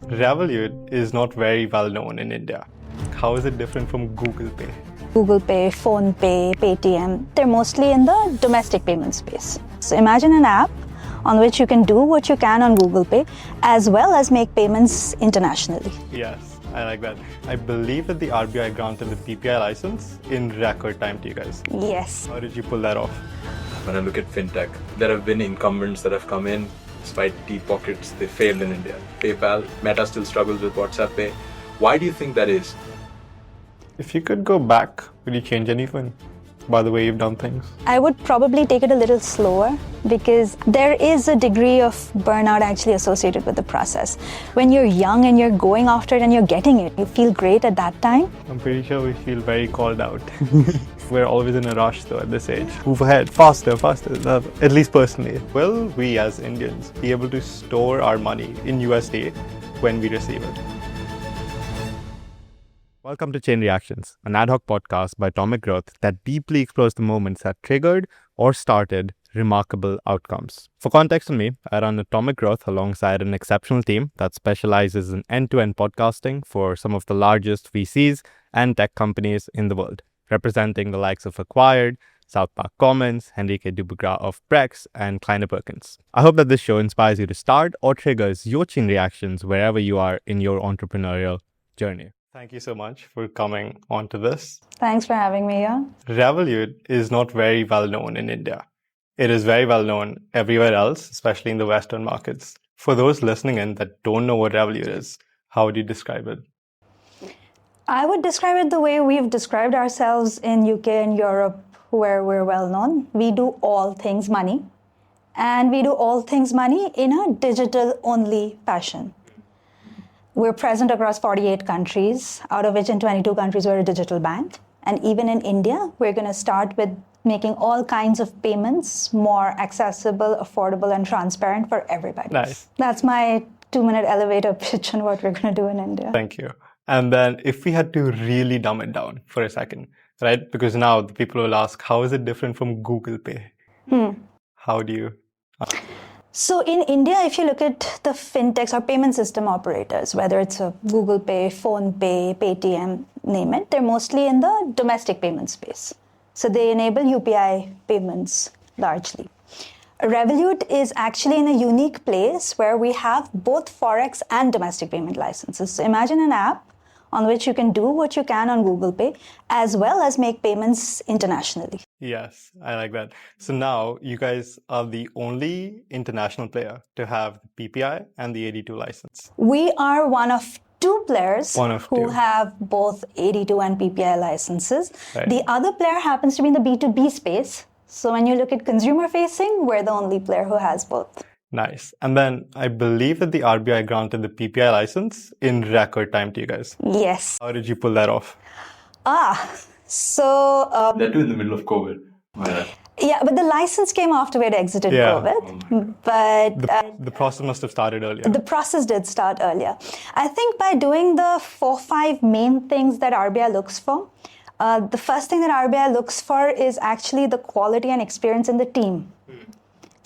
Revolut is not very well known in India. How is it different from Google Pay? Google Pay, Phone Pay, Paytm, they're mostly in the domestic payment space. So imagine an app on which you can do what you can on Google Pay as well as make payments internationally. Yes, I like that. I believe that the RBI granted the PPI license in record time to you guys. Yes. How did you pull that off? When I look at fintech, there have been incumbents that have come in, despite deep pockets, they failed in India. PayPal, Meta still struggles with WhatsApp Pay. Why do you think that is? If you could go back, would you change anything by the way you've done things? I would probably take it a little slower because there is a degree of burnout actually associated with the process. When you're young and you're going after it and you're getting it, you feel great at that time. I'm pretty sure we feel very called out. We're always in a rush though at this age. Move ahead, faster, at least personally. Will we as Indians be able to store our money in USD when we receive it? Welcome to Chain Reactions, an ad hoc podcast by Atomic Growth that deeply explores the moments that triggered or started remarkable outcomes. For context on me, I run Atomic Growth alongside an exceptional team that specializes in end-to-end podcasting for some of the largest VCs and tech companies in the world, representing the likes of Acquired, South Park Commons, Henrique Dubugra of Brex, and Kleiner Perkins. I hope that this show inspires you to start or triggers your chain reactions wherever you are in your entrepreneurial journey. Thank you so much for coming onto this. Thanks for having me here. Revolut is not very well known in India. It is very well known everywhere else, especially in the Western markets. For those listening in that don't know what Revolut is, how would you describe it? I would describe it the way we've described ourselves in UK and Europe, where we're well known. We do all things money, and we do all things money in a digital-only fashion. We're present across 48 countries, out of which in 22 countries we're a digital bank. And even in India, we're going to start with making all kinds of payments more accessible, affordable, and transparent for everybody. Nice. That's my 2-minute elevator pitch on what we're going to do in India. Thank you. And then if we had to really dumb it down for a second, right? Because now the people will ask, how is it different from Google Pay? How do you... So in India, if you look at the fintechs or payment system operators, whether it's a Google Pay, Phone Pay, Paytm, name it, they're mostly in the domestic payment space. So they enable UPI payments largely. Revolut is actually in a unique place where we have both Forex and domestic payment licenses. So imagine an app on which you can do what you can on Google Pay as well as make payments internationally. Yes, I like that. So now you guys are the only international player to have the PPI and the 82 license. We are one of two players who two. have both 82 and PPI licenses. Right. The other player happens to be in the B2B space. So when you look at consumer facing, we're the only player who has both. Nice. And then I believe that the RBI granted the PPI license in record time to you guys. Yes. How did you pull that off? So... That too in the middle of COVID. Yeah, but the license came after we had exited COVID. But the process must have started earlier. the process did start earlier. I think by doing the 4-5 main things that RBI looks for, the first thing that RBI looks for is actually the quality and experience in the team.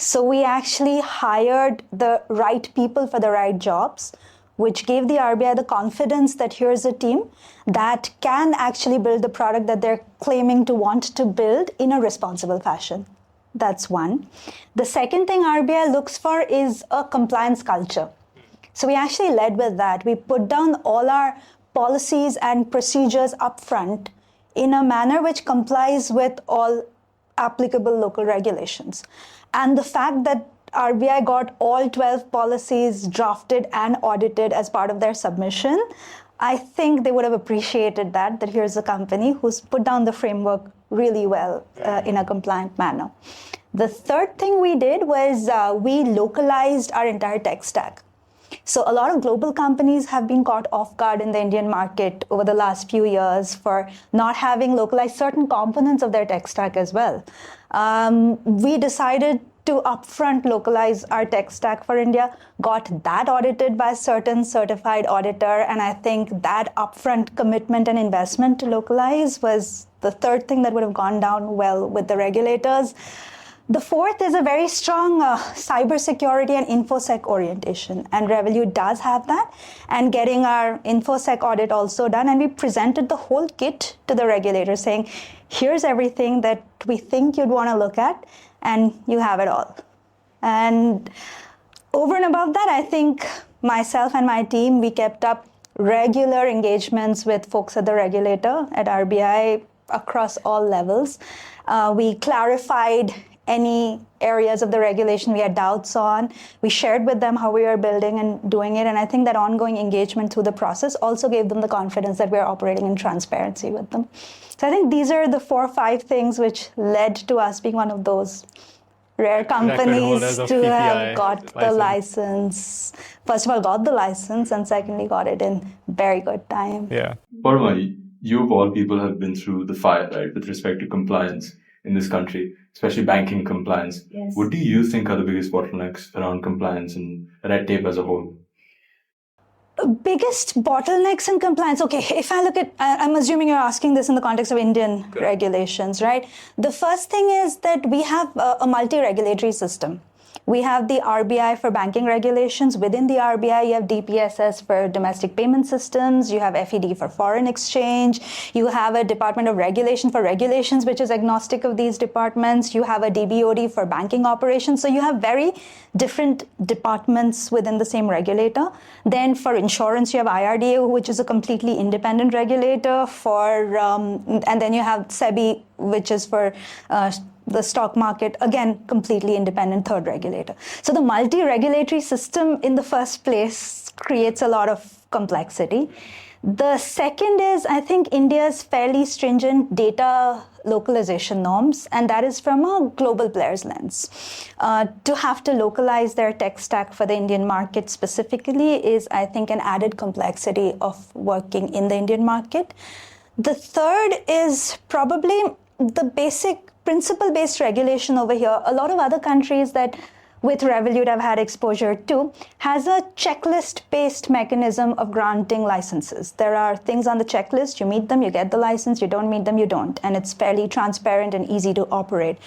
So we actually hired the right people for the right jobs, which gave the RBI the confidence that here's a team that can actually build the product that they're claiming to want to build in a responsible fashion. That's one. The second thing RBI looks for is a compliance culture. So we actually led with that. We put down all our policies and procedures upfront in a manner which complies with all applicable local regulations. And the fact that RBI got all 12 policies drafted and audited as part of their submission, I think they would have appreciated that here's a company who's put down the framework really well in a compliant manner. The third thing we did was we localized our entire tech stack. So a lot of global companies have been caught off guard in the Indian market over the last few years for not having localized certain components of their tech stack as well. We decided to upfront localize our tech stack for India, got that audited by a certain certified auditor, and I think that upfront commitment and investment to localize was the third thing that would have gone down well with the regulators. The fourth is a very strong cybersecurity and infosec orientation, and Revolut does have that. And getting our infosec audit also done, and we presented the whole kit to the regulator saying, here's everything that we think you'd want to look at, and you have it all. And over and above that, I think myself and my team, we kept up regular engagements with folks at the regulator, at RBI, across all levels. We clarified any areas of the regulation we had doubts on. We shared with them how we were building and doing it. And I think that ongoing engagement through the process also gave them the confidence that we're operating in transparency with them. So I think these are the 4 or 5 things which led to us being one of those rare companies to have got the license. First of all, got the license, and secondly, got it in very good time. Yeah. Paroma, you of all people have been through the fire, right, with respect to compliance in this country, especially banking compliance. Yes. What do you think are the biggest bottlenecks around compliance and red tape as a whole? Biggest bottlenecks in compliance. Okay, if I look at, I'm assuming you're asking this in the context of Indian regulations, right? The first thing is that we have a multi-regulatory system. We have the RBI for banking regulations. Within the RBI, you have DPSS for domestic payment systems. You have FED for foreign exchange. You have a Department of Regulation for regulations, which is agnostic of these departments. You have a DBOD for banking operations. So you have very different departments within the same regulator. Then for insurance, you have IRDA, which is a completely independent regulator. And then you have SEBI, which is for the stock market, again, completely independent third regulator. So the multi-regulatory system in the first place creates a lot of complexity. The second is, I think, India's fairly stringent data localization norms, and that is from a global player's lens. To have to localize their tech stack for the Indian market specifically is, I think, an added complexity of working in the Indian market. The third is probably the basic principle-based regulation over here. A lot of other countries that with Revolut I've had exposure to has a checklist-based mechanism of granting licenses. There are things on the checklist, you meet them, you get the license, you don't meet them, you don't. And it's fairly transparent and easy to operate.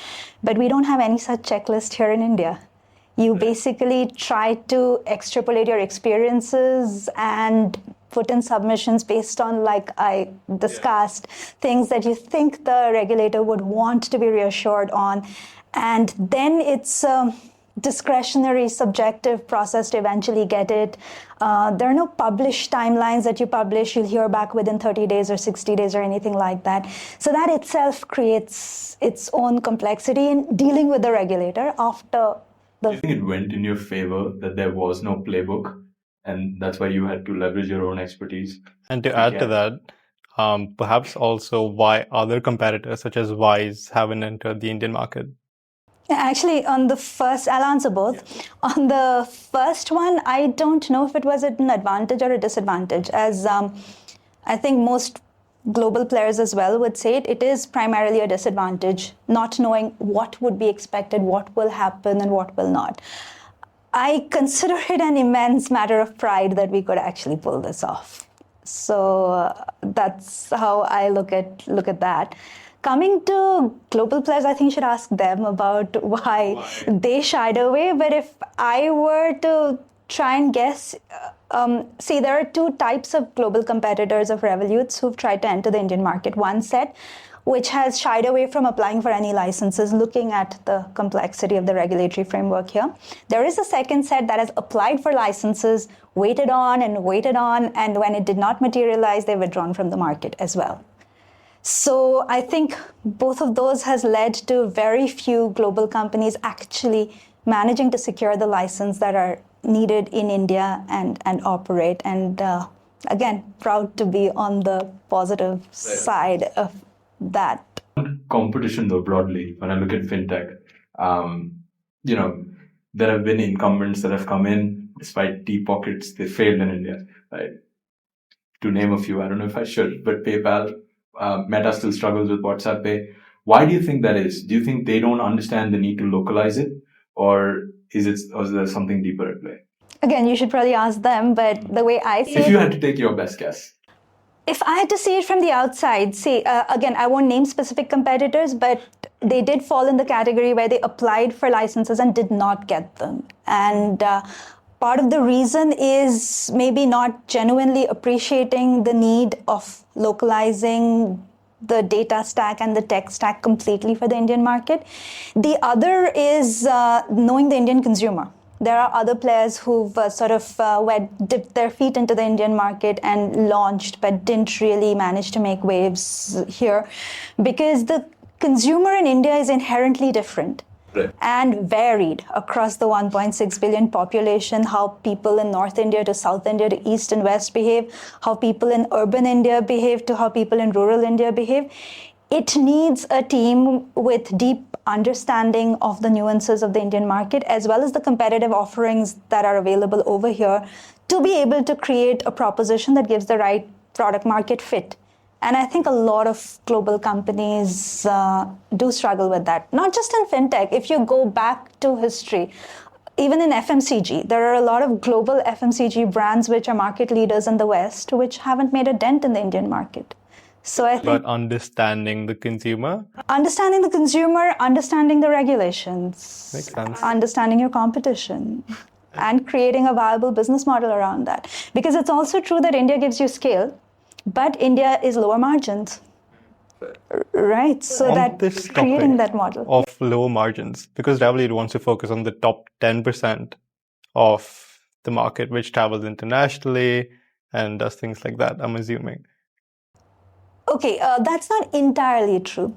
But we don't have any such checklist here in India. You basically try to extrapolate your experiences and put in submissions based on, like I discussed, things that you think the regulator would want to be reassured on. And then it's a discretionary, subjective process to eventually get it. There are no published timelines that you publish. You'll hear back within 30 days or 60 days or anything like that. So that itself creates its own complexity in dealing with the regulator after the... Do you think it went in your favor that there was no playbook? And that's why you had to leverage your own expertise. And to add to that, perhaps also why other competitors such as Wise haven't entered the Indian market. Actually, on the first, I'll answer both. Yeah. On the first one, I don't know if it was an advantage or a disadvantage. As I think most global players as well would say it is primarily a disadvantage, not knowing what would be expected, what will happen, and what will not. I consider it an immense matter of pride that we could actually pull this off. So that's how I look at that. Coming to global players, I think you should ask them about why they shied away. But if I were to try and guess, see, there are 2 types of global competitors of Revoluts who've tried to enter the Indian market. One set which has shied away from applying for any licenses, looking at the complexity of the regulatory framework here. There is a second set that has applied for licenses, waited on, and when it did not materialize, they withdrawn from the market as well. So I think both of those has led to very few global companies actually managing to secure the license that are needed in India and operate. And again, proud to be on the positive side of that. Competition, though, broadly, when I look at fintech, there have been incumbents that have come in despite deep pockets. They failed in India, right? To name a few, I don't know if I should, but PayPal, Meta still struggles with WhatsApp Pay. Why do you think that is? Do you think they don't understand the need to localize it, or is there something deeper at play? Again, you should probably ask them, but the way I see it... If you had to take your best guess. If I had to see it from the outside, again, I won't name specific competitors, but they did fall in the category where they applied for licenses and did not get them. And part of the reason is maybe not genuinely appreciating the need of localizing the data stack and the tech stack completely for the Indian market. The other is knowing the Indian consumer. There are other players who've dipped their feet into the Indian market and launched, but didn't really manage to make waves here because the consumer in India is inherently different. Right. And varied across the 1.6 billion population, how people in North India to South India to East and West behave, how people in urban India behave to how people in rural India behave. It needs a team with deep understanding of the nuances of the Indian market, as well as the competitive offerings that are available over here, to be able to create a proposition that gives the right product market fit. And I think a lot of global companies do struggle with that. Not just in fintech. If you go back to history, even in FMCG, there are a lot of global FMCG brands which are market leaders in the West, which haven't made a dent in the Indian market. So I think... But understanding the consumer? Understanding the consumer, understanding the regulations. Makes sense. Understanding your competition. And creating a viable business model around that. Because it's also true that India gives you scale, but India is lower margins, right? So On that this creating topic that model of low margins, because Revolut wants to focus on the top 10% of the market, which travels internationally and does things like that, I'm assuming. Okay, that's not entirely true.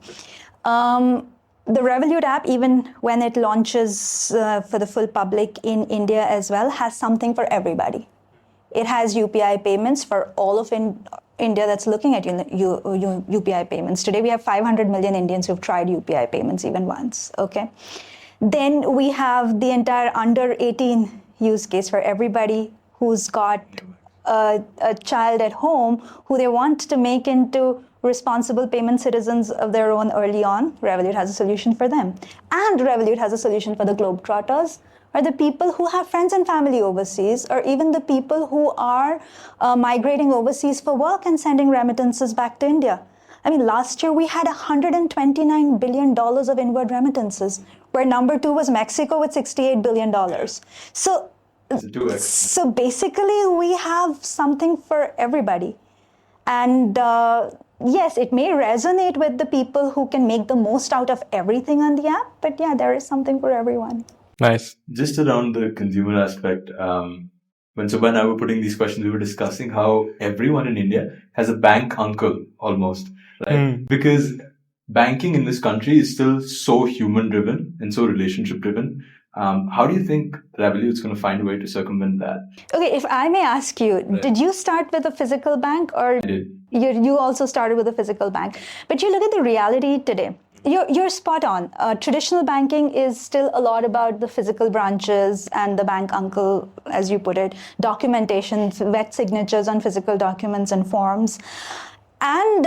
The Revolut app, even when it launches for the full public in India as well, has something for everybody. It has UPI payments for all of India that's looking at UPI payments. Today, we have 500 million Indians who've tried UPI payments even once, okay? Then we have the entire under 18 use case for everybody who's got a child at home who they want to make into responsible payment citizens of their own early on. Revolut has a solution for them. And Revolut has a solution for the Globetrotters, or the people who have friends and family overseas, or even the people who are migrating overseas for work and sending remittances back to India. I mean, last year we had $129 billion of inward remittances, where number 2 was Mexico with $68 billion. So basically, we have something for everybody. And yes, it may resonate with the people who can make the most out of everything on the app, but yeah, there is something for everyone. Nice. Just around the consumer aspect, when Subha and I were putting these questions, we were discussing how everyone in India has a bank uncle almost, right? Because banking in this country is still so human-driven and so relationship-driven. How do you think Revolut's going to find a way to circumvent that? Okay, if I may ask you, did you start with a physical bank, or I did. You also started with a physical bank? But you look at the reality today. You're spot on. Traditional banking is still a lot about the physical branches and the bank uncle, as you put it, documentation, wet signatures on physical documents and forms. And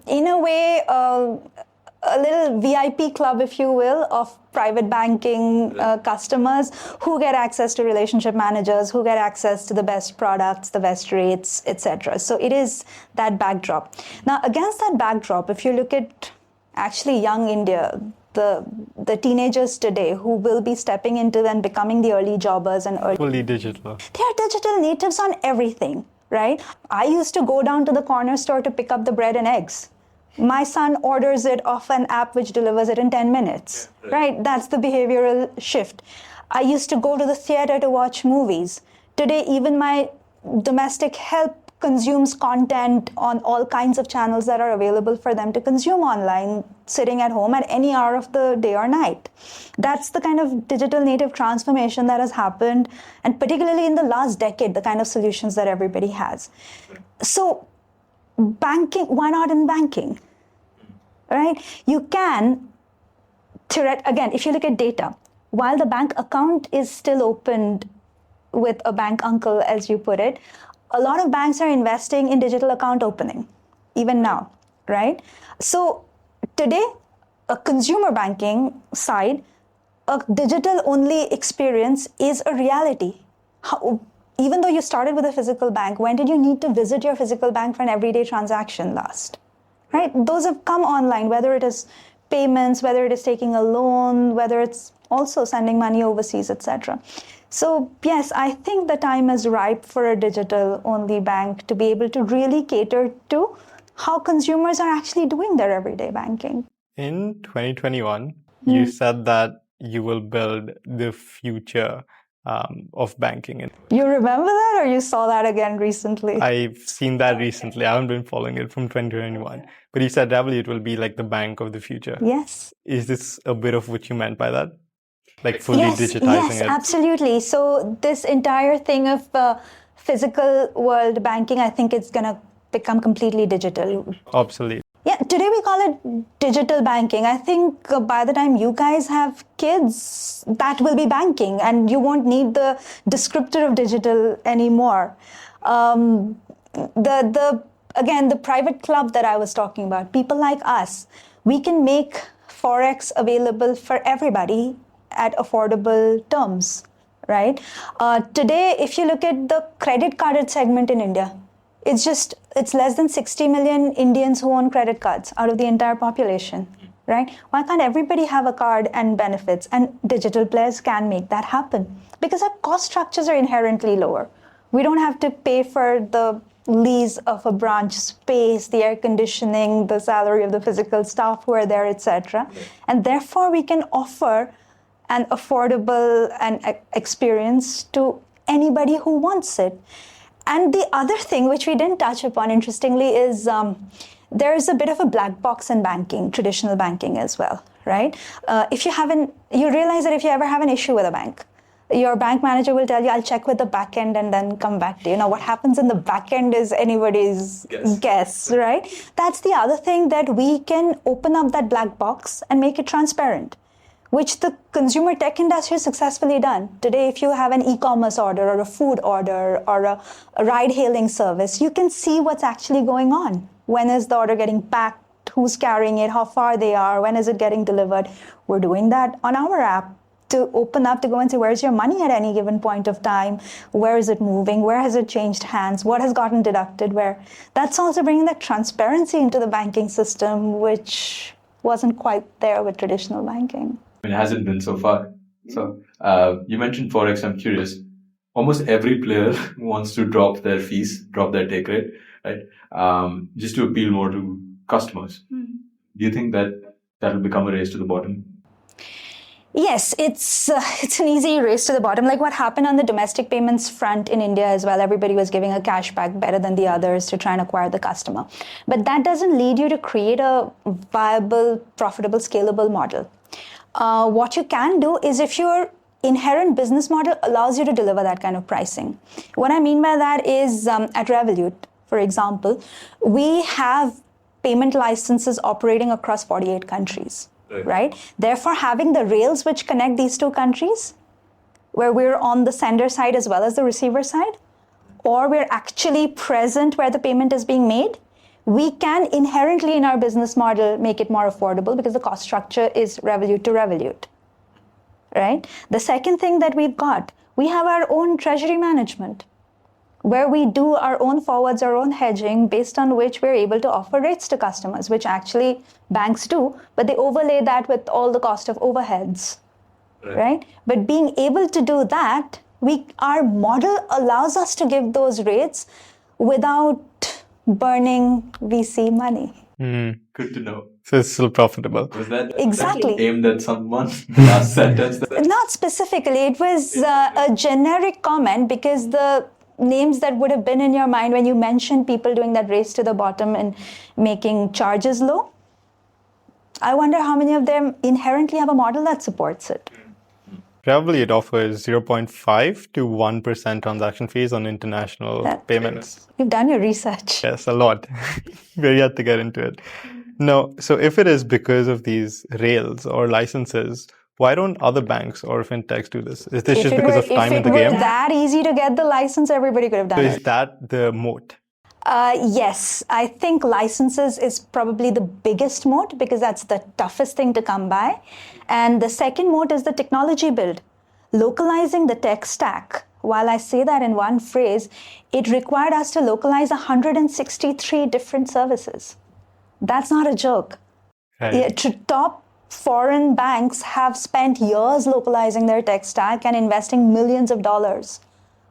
in a way, a little VIP club, if you will, of private banking customers who get access to relationship managers, who get access to the best products, the best rates, etc. So it is that backdrop. Now, against that backdrop, if you look at actually young India, the teenagers today who will be stepping into and becoming the early jobbers and fully digital. They are digital natives on everything, right? I used to go down to the corner store to pick up the bread and eggs. My son orders it off an app which delivers it in 10 minutes, right? That's the behavioral shift. I used to go to the theater to watch movies. Today, even my domestic help consumes content on all kinds of channels that are available for them to consume online, sitting at home at any hour of the day or night. That's the kind of digital native transformation that has happened, and particularly in the last decade, the kind of solutions that everybody has. So banking, why not in banking? Right? You can, again, if you look at data, while the bank account is still opened with a bank uncle, as you put it, a lot of banks are investing in digital account opening, even now, right? So today, a consumer banking side, a digital-only experience is a reality. Even though you started with a physical bank, when did you need to visit your physical bank for an everyday transaction last? Right? Those have come online, whether it is payments, whether it is taking a loan, whether it's also sending money overseas, etc. So yes, I think the time is ripe for a digital-only bank to be able to really cater to how consumers are actually doing their everyday banking. In 2021, you said that you will build the future of banking. You remember that, or you saw that again recently? I've seen that recently. I haven't been following it from 2021. But you said Revolut will be like the bank of the future. Yes. Is this a bit of what you meant by that? Like fully digitizing yes, it? Absolutely. So this entire thing of physical world banking, I think it's going to become completely digital. Obsolete. Yeah, today we call it digital banking. I think by the time you guys have kids, that will be banking, and you won't need the descriptor of digital anymore. Again, the private club that I was talking about, people like us, we can make Forex available for everybody at affordable terms, right? Today, if you look at the credit carded segment in India, it's less than 60 million Indians who own credit cards out of the entire population, right? Why can't everybody have a card and benefits? And digital players can make that happen because our cost structures are inherently lower. We don't have to pay for the lease of a branch space, the air conditioning, the salary of the physical staff who are there, etc. And therefore, we can offer an affordable experience to anybody who wants it. And the other thing, which we didn't touch upon, interestingly, is there's a bit of a black box in banking, traditional banking as well, right? You realize that if you ever have an issue with a bank, your bank manager will tell you, I'll check with the back end and then come back to you. Now, what happens in the back end is anybody's guess, right? That's the other thing, that we can open up that black box and make it transparent, which the consumer tech industry has successfully done. Today, if you have an e-commerce order or a food order or a ride-hailing service, you can see what's actually going on. When is the order getting packed? Who's carrying it? How far they are? When is it getting delivered? We're doing that on our app to open up to go and say, where's your money at any given point of time? Where is it moving? Where has it changed hands? What has gotten deducted where? That's also bringing that transparency into the banking system, which wasn't quite there with traditional banking. It hasn't been so far. So you mentioned Forex. I'm curious. Almost every player wants to drop their fees, drop their take rate, right? Just to appeal more to customers. Do you think that will become a race to the bottom? Yes, it's an easy race to the bottom. Like what happened on the domestic payments front in India as well. Everybody was giving a cashback better than the others to try and acquire the customer. But that doesn't lead you to create a viable, profitable, scalable model. What you can do is, if your inherent business model allows you to deliver that kind of pricing. What I mean by that is at Revolut, for example, we have payment licenses operating across 48 countries. Right? Therefore, having the rails which connect these two countries, where we're on the sender side as well as the receiver side, or we're actually present where the payment is being made, we can inherently in our business model make it more affordable because the cost structure is Revolut to Revolut. Right? The second thing that we've got, we have our own treasury management, where we do our own forwards, our own hedging, based on which we're able to offer rates to customers, which actually banks do, but they overlay that with all the cost of overheads, right? But being able to do that, our model allows us to give those rates without burning VC money. Good to know. So it's still profitable. Was that exactly aimed at someone? Last sentence? Not specifically. It was a generic comment, because the names that would have been in your mind when you mentioned people doing that race to the bottom and making charges low, I wonder how many of them inherently have a model that supports it. Revolut offers 0.5 to 1% transaction fees on international payments. You've done your research. Yes, a lot. We're yet to get into it. No, so if it is because of these rails or licenses, why don't other banks or fintechs do this? Is this just because of time in the game? If it were that easy to get the license, everybody could have done it. So is that the moat? Yes, I think licenses is probably the biggest moat, because that's the toughest thing to come by. And the second moat is the technology build. Localizing the tech stack. While I say that in one phrase, it required us to localize 163 different services. That's not a joke. Right. Top foreign banks have spent years localizing their tech stack and investing millions of dollars.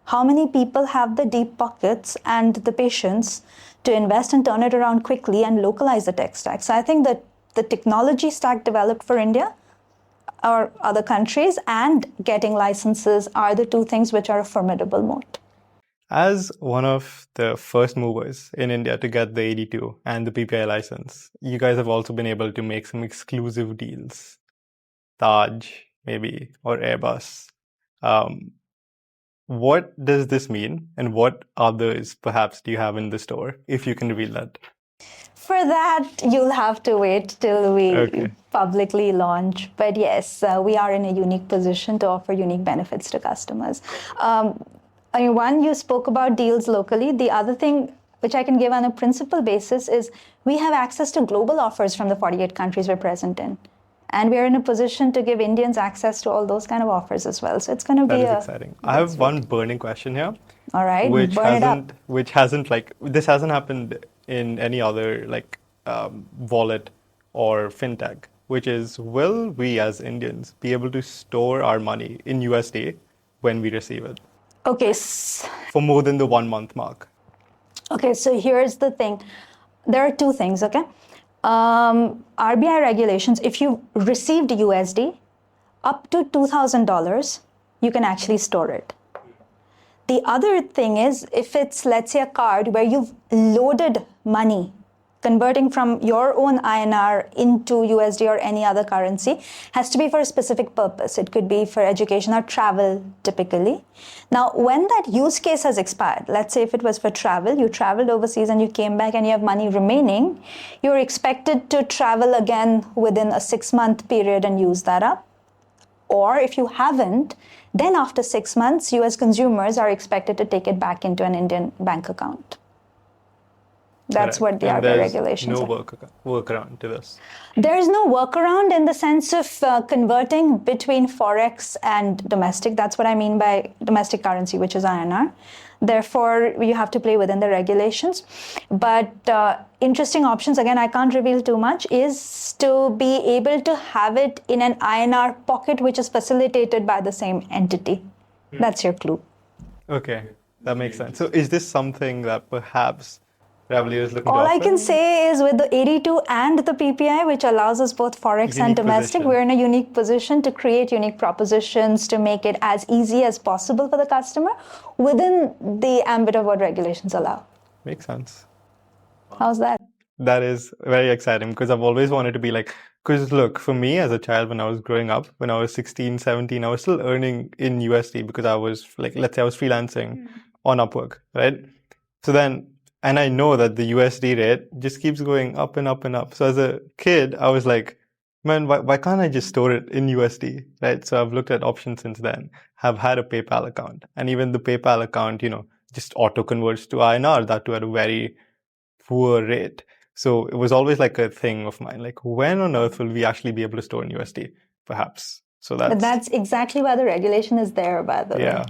How many people have the deep pockets and the patience to invest and turn it around quickly and localize the tech stack? So I think that the technology stack developed for India or other countries and getting licenses are the two things which are a formidable moat. As one of the first movers in India to get the 82 and the PPI license, you guys have also been able to make some exclusive deals. Taj, maybe, or Airbus. What does this mean, and what others perhaps do you have in the store, if you can reveal that? For that, you'll have to wait till we Okay. publicly launch. But yes, we are in a unique position to offer unique benefits to customers. One, you spoke about deals locally. The other thing, which I can give on a principal basis, is we have access to global offers from the 48 countries we're present in. And we are in a position to give Indians access to all those kind of offers as well. So it's going to be exciting. I have one burning question here. All right, which burn it up. hasn't this hasn't happened in any other wallet or fintech, which is, will we as Indians be able to store our money in USD when we receive it Okay. for more than the 1 month mark? Okay, so here's the thing. There are two things, okay? RBI regulations, if you received USD up to $2,000, you can actually store it. The other thing is, if it's, let's say, a card where you've loaded money, converting from your own INR into USD or any other currency, has to be for a specific purpose. It could be for education or travel, typically. Now, when that use case has expired, let's say if it was for travel, you traveled overseas and you came back and you have money remaining, you're expected to travel again within a 6-month period and use that up. Or if you haven't, then after 6 months, you as consumers are expected to take it back into an Indian bank account. That's what the RBI regulations are. No workaround to this. There is no workaround in the sense of converting between Forex and domestic. That's what I mean by domestic currency, which is INR. Therefore, you have to play within the regulations. But interesting options, again, I can't reveal too much, is to be able to have it in an INR pocket, which is facilitated by the same entity. That's your clue. Okay, that makes sense. So is this something that perhaps Revolut is looking to All I offer? can say is with the 82 and the PPI, which allows us both Forex and domestic, we're in a unique position to create unique propositions to make it as easy as possible for the customer within the ambit of what regulations allow. Makes sense. How's that? That is very exciting, because I've always wanted to be because look, for me as a child, when I was growing up, when I was 16, 17, I was still earning in USD because I was let's say I was freelancing on Upwork, right? So then, and I know that the USD rate just keeps going up and up and up. So as a kid, I was like, man, why can't I just store it in USD, right? So I've looked at options since then, have had a PayPal account. And even the PayPal account, just auto converts to INR, that too at a very poor rate. So it was always like a thing of mine, when on earth will we actually be able to store in USD, perhaps? So that's exactly why the regulation is there, by the way.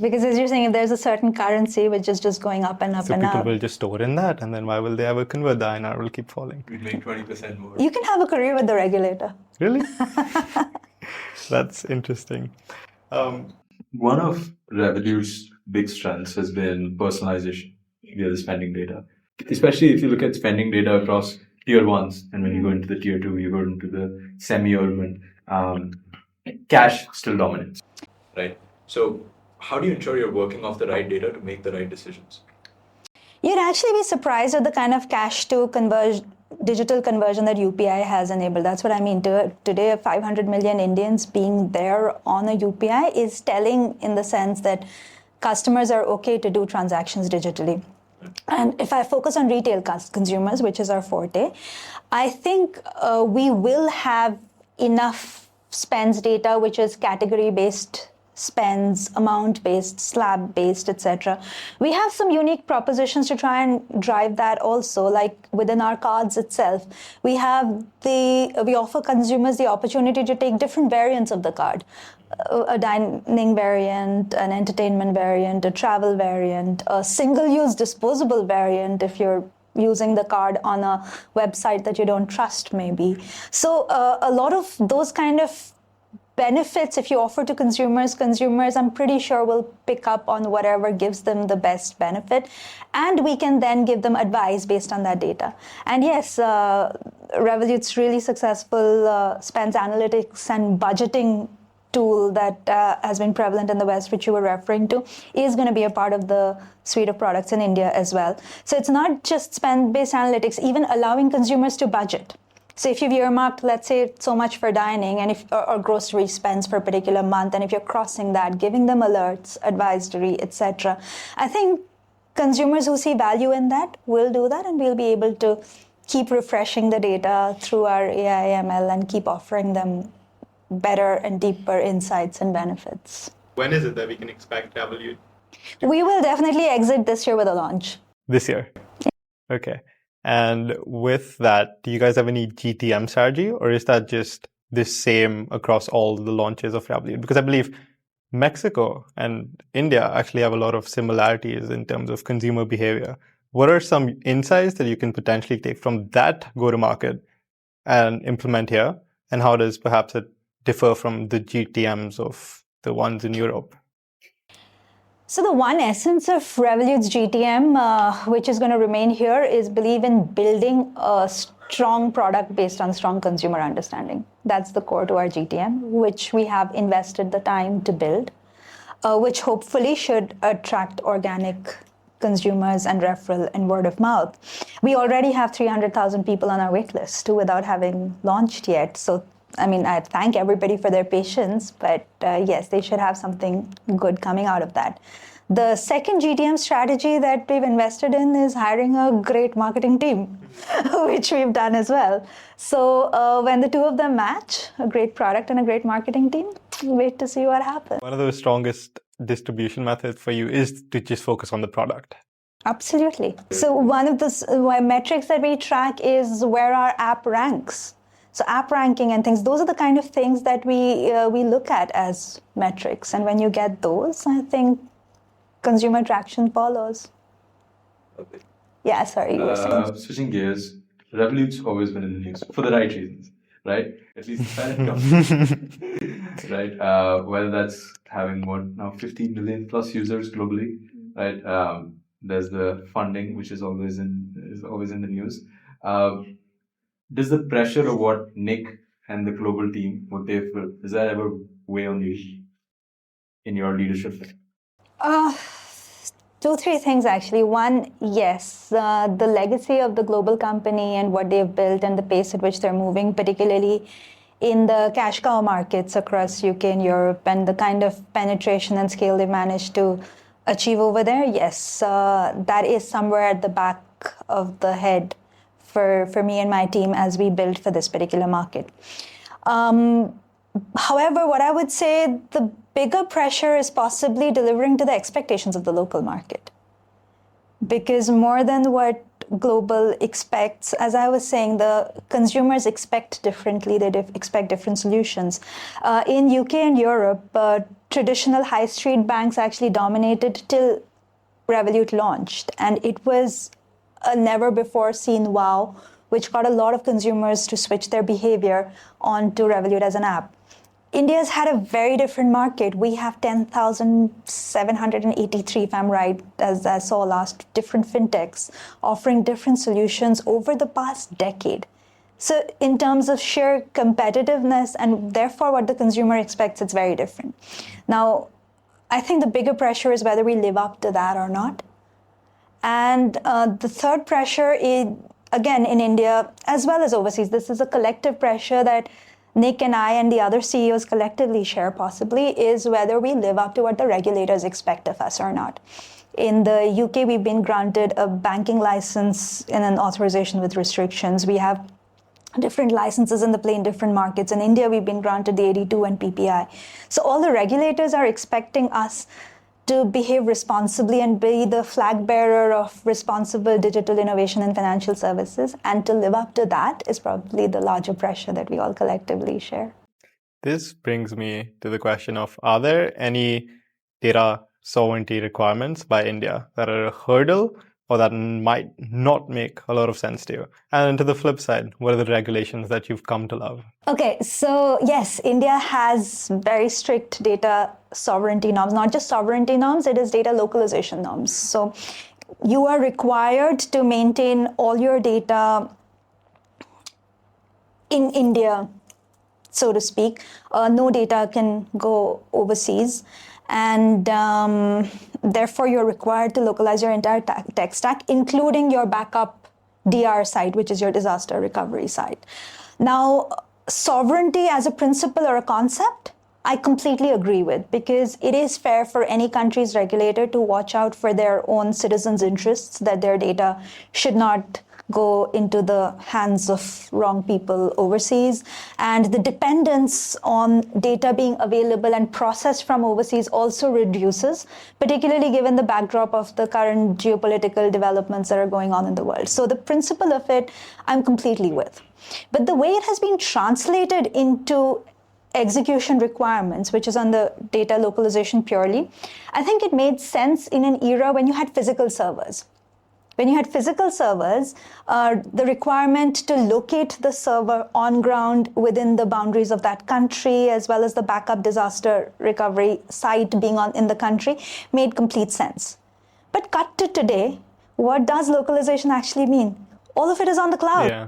Because as you're saying, if there's a certain currency which is just going up and up and up. So people will just store in that, and then why will they ever convert? The INR will keep falling. We'd make 20% more. You can have a career with the regulator. Really? That's interesting. One of Revolut's big strengths has been personalization via the spending data. Especially if you look at spending data across tier 1s, and when you go into the tier 2, you go into the semi-urban, cash still dominates, right? So how do you ensure you're working off the right data to make the right decisions? You'd actually be surprised at the kind of cash to digital conversion that UPI has enabled. That's what I mean. Today, 500 million Indians being there on a UPI is telling in the sense that customers are okay to do transactions digitally. And if I focus on retail consumers, which is our forte, I think we will have enough spends data, which is category-based spends, amount-based, slab-based, etc. We have some unique propositions to try and drive that also, like within our cards itself. We offer consumers the opportunity to take different variants of the card. A dining variant, an entertainment variant, a travel variant, a single-use disposable variant if you're using the card on a website that you don't trust, maybe. So a lot of those kind of benefits, if you offer to consumers, I'm pretty sure will pick up on whatever gives them the best benefit, and we can then give them advice based on that data. And yes, Revolut's really successful spends analytics and budgeting tool that has been prevalent in the West, which you were referring to, is going to be a part of the suite of products in India as well. So it's not just spend-based analytics, even allowing consumers to budget. So if you've earmarked, let's say, so much for dining and or grocery spends for a particular month, and if you're crossing that, giving them alerts, advisory, etc. I think consumers who see value in that will do that, and we'll be able to keep refreshing the data through our AI ML and keep offering them better and deeper insights and benefits. When is it that we can expect Revolut? We will definitely exit this year with a launch. This year? Yeah. Okay. And with that, do you guys have any GTM strategy, or is that just the same across all the launches of Revolut? Because I believe Mexico and India actually have a lot of similarities in terms of consumer behavior. What are some insights that you can potentially take from that go-to-market and implement here? And how does perhaps it differ from the GTMs of the ones in Europe? So the one essence of Revolut's GTM, which is going to remain here, is believe in building a strong product based on strong consumer understanding. That's the core to our GTM, which we have invested the time to build, which hopefully should attract organic consumers and referral and word of mouth. We already have 300,000 people on our wait list without having launched yet. So I mean, I thank everybody for their patience, but yes, they should have something good coming out of that. The second GTM strategy that we've invested in is hiring a great marketing team, which we've done as well. So when the two of them match, a great product and a great marketing team, wait to see what happens. One of the strongest distribution methods for you is to just focus on the product. Absolutely. So one of the metrics that we track is where our app ranks. So app ranking and things, those are the kind of things that we look at as metrics. And when you get those, I think consumer traction follows. Okay. Yeah, sorry, you were saying. Switching gears, Revolut's always been in the news for the right reasons, right? At least the parent company, right? Whether that's having now 15 million plus users globally, right? There's the funding, which is always in the news. Does the pressure of what Nick and the global team, what they've built, does that ever weigh on you in your leadership? Two, three things actually. One, yes, the legacy of the global company and what they've built and the pace at which they're moving, particularly in the cash cow markets across UK and Europe, and the kind of penetration and scale they've managed to achieve over there, yes, that is somewhere at the back of the head for me and my team as we build for this particular market. However, what I would say, the bigger pressure is possibly delivering to the expectations of the local market. Because more than what global expects, as I was saying, the consumers expect differently, they expect different solutions. In UK and Europe, traditional high street banks actually dominated till Revolut launched, and it was a never before seen wow, which got a lot of consumers to switch their behavior onto Revolut as an app. India's had a very different market. We have 10,783, if I'm right, as I saw last, different fintechs offering different solutions over the past decade. So in terms of sheer competitiveness and therefore what the consumer expects, it's very different. Now, I think the bigger pressure is whether we live up to that or not. And the third pressure is, again, in India, as well as overseas, this is a collective pressure that Nick and I and the other CEOs collectively share possibly, is whether we live up to what the regulators expect of us or not. In the UK, we've been granted a banking license and an authorization with restrictions. We have different licenses in the play in different markets. In India, we've been granted the 82 and PPI. So all the regulators are expecting us to behave responsibly and be the flag bearer of responsible digital innovation and financial services. And to live up to that is probably the larger pressure that we all collectively share. This brings me to the question of, are there any data sovereignty requirements by India that are a hurdle, or that might not make a lot of sense to you? And to the flip side, what are the regulations that you've come to love? Okay, so yes, India has very strict data sovereignty norms, not just sovereignty norms, it is data localization norms. So you are required to maintain all your data in India, so to speak. No data can go overseas. And therefore, you're required to localize your entire tech stack, including your backup DR site, which is your disaster recovery site. Now, sovereignty as a principle or a concept, I completely agree with, because it is fair for any country's regulator to watch out for their own citizens' interests, that their data should not go into the hands of wrong people overseas. And the dependence on data being available and processed from overseas also reduces, particularly given the backdrop of the current geopolitical developments that are going on in the world. So the principle of it, I'm completely with. But the way it has been translated into execution requirements, which is on the data localization purely, I think it made sense in an era when you had physical servers. When you had physical servers, the requirement to locate the server on ground within the boundaries of that country, as well as the backup disaster recovery site being in the country, made complete sense. But cut to today, what does localization actually mean? All of it is on the cloud. Yeah.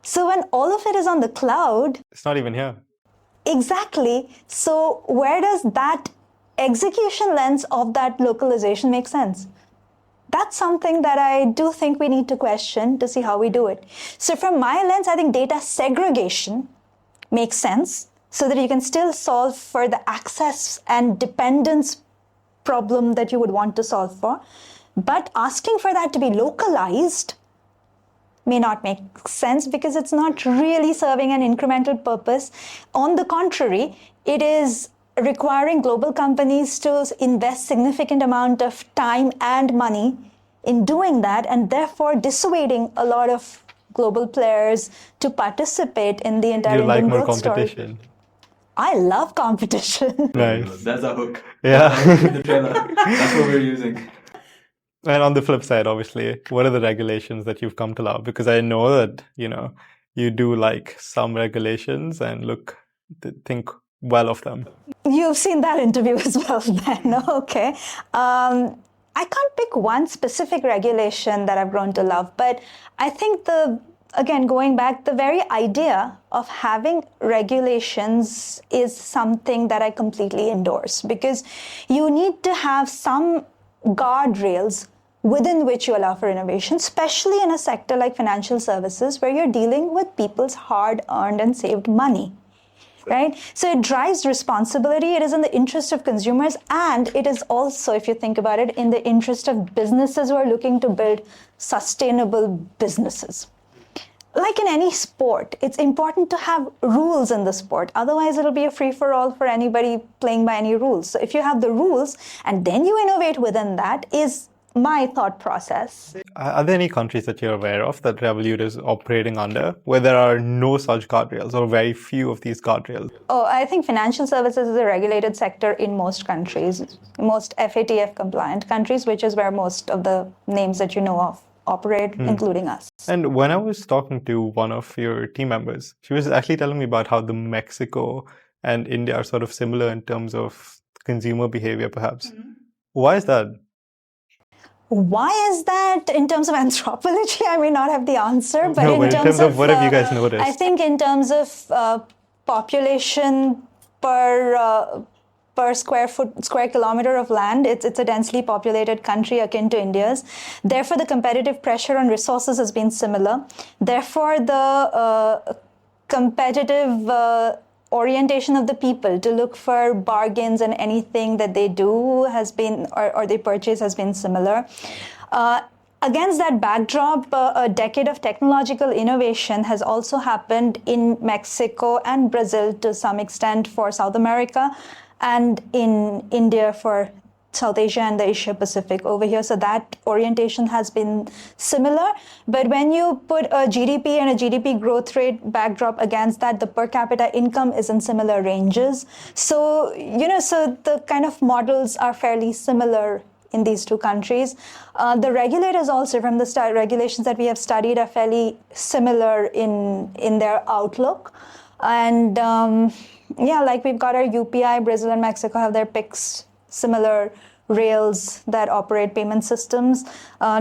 So when all of it is on the cloud, It's not even here. exactly. So where does that execution lens of that localization make sense? That's something that I do think we need to question to see how we do it. So from my lens, I think data segregation makes sense so that you can still solve for the access and dependence problem that you would want to solve for. But asking for that to be localized may not make sense, because it's not really serving an incremental purpose. On the contrary, it is requiring global companies to invest significant amount of time and money in doing that, and therefore dissuading a lot of global players to participate in the entire You like Indian more growth competition. story. I love competition. Nice. That's a hook. Yeah. That's our hook in the trailer. That's what we're using. And on the flip side, obviously, what are the regulations that you've come to love? Because I know that, you do like some regulations and think well of them. You've seen that interview as well then, okay. I can't pick one specific regulation that I've grown to love, but I think again, going back, the very idea of having regulations is something that I completely endorse, because you need to have some guardrails within which you allow for innovation, especially in a sector like financial services, where you're dealing with people's hard-earned and saved money, right? So it drives responsibility. It is in the interest of consumers, and it is also, if you think about it, in the interest of businesses who are looking to build sustainable businesses. Like in any sport, it's important to have rules in the sport. Otherwise, it'll be a free-for-all for anybody playing by any rules. So if you have the rules and then you innovate within that, is my thought process. Are there any countries that you're aware of that Revolut is operating under where there are no such guardrails, or very few of these guardrails? Oh, I think financial services is a regulated sector in most countries, most FATF compliant countries, which is where most of the names that you know of operate, including us. And when I was talking to one of your team members, she was actually telling me about how the Mexico and India are sort of similar in terms of consumer behavior, perhaps. Why is that? Why is that? In terms of anthropology, I may not have the answer, but No, in but terms of what have you guys noticed? I think in terms of population per square kilometer of land, it's a densely populated country akin to India's. Therefore, the competitive pressure on resources has been similar. Therefore, the competitive orientation of the people to look for bargains in anything that they do has been, or they purchase, has been similar. Against that backdrop, a decade of technological innovation has also happened in Mexico and Brazil to some extent for South America, and in India for South Asia and the Asia Pacific over here. So that orientation has been similar. But when you put a GDP and a GDP growth rate backdrop against that, the per capita income is in similar ranges. So, so the kind of models are fairly similar in these two countries. The regulators also, from the regulations that we have studied, are fairly similar in their outlook. And like we've got our UPI, Brazil and Mexico have their PICs, similar rails that operate payment systems.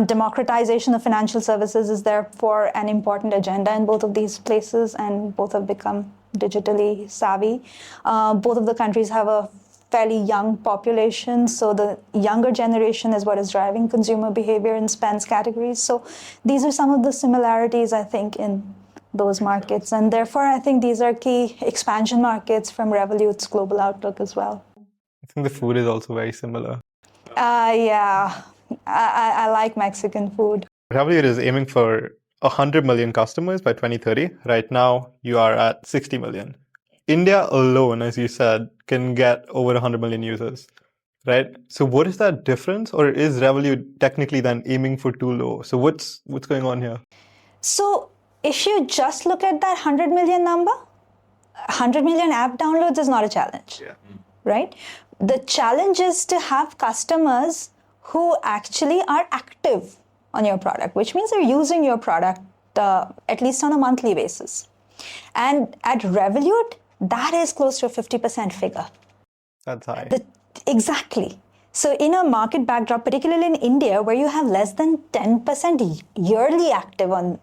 Democratization of financial services is therefore an important agenda in both of these places, and both have become digitally savvy. Both of the countries have a fairly young population, so the younger generation is what is driving consumer behavior in spends categories. So these are some of the similarities, I think, in those markets, and therefore I think these are key expansion markets from Revolut's global outlook as well. I think the food is also very similar. I like Mexican food. Revolut is aiming for 100 million customers by 2030. Right now, you are at 60 million. India alone, as you said, can get over 100 million users, right? So what is that difference? Or is Revolut technically then aiming for too low? So what's going on here? So if you just look at that 100 million number, 100 million app downloads is not a challenge, right? The challenge is to have customers who actually are active on your product, which means they're using your product at least on a monthly basis. And at Revolut, that is close to a 50% figure. That's high. Exactly. So in a market backdrop, particularly in India, where you have less than 10% yearly active on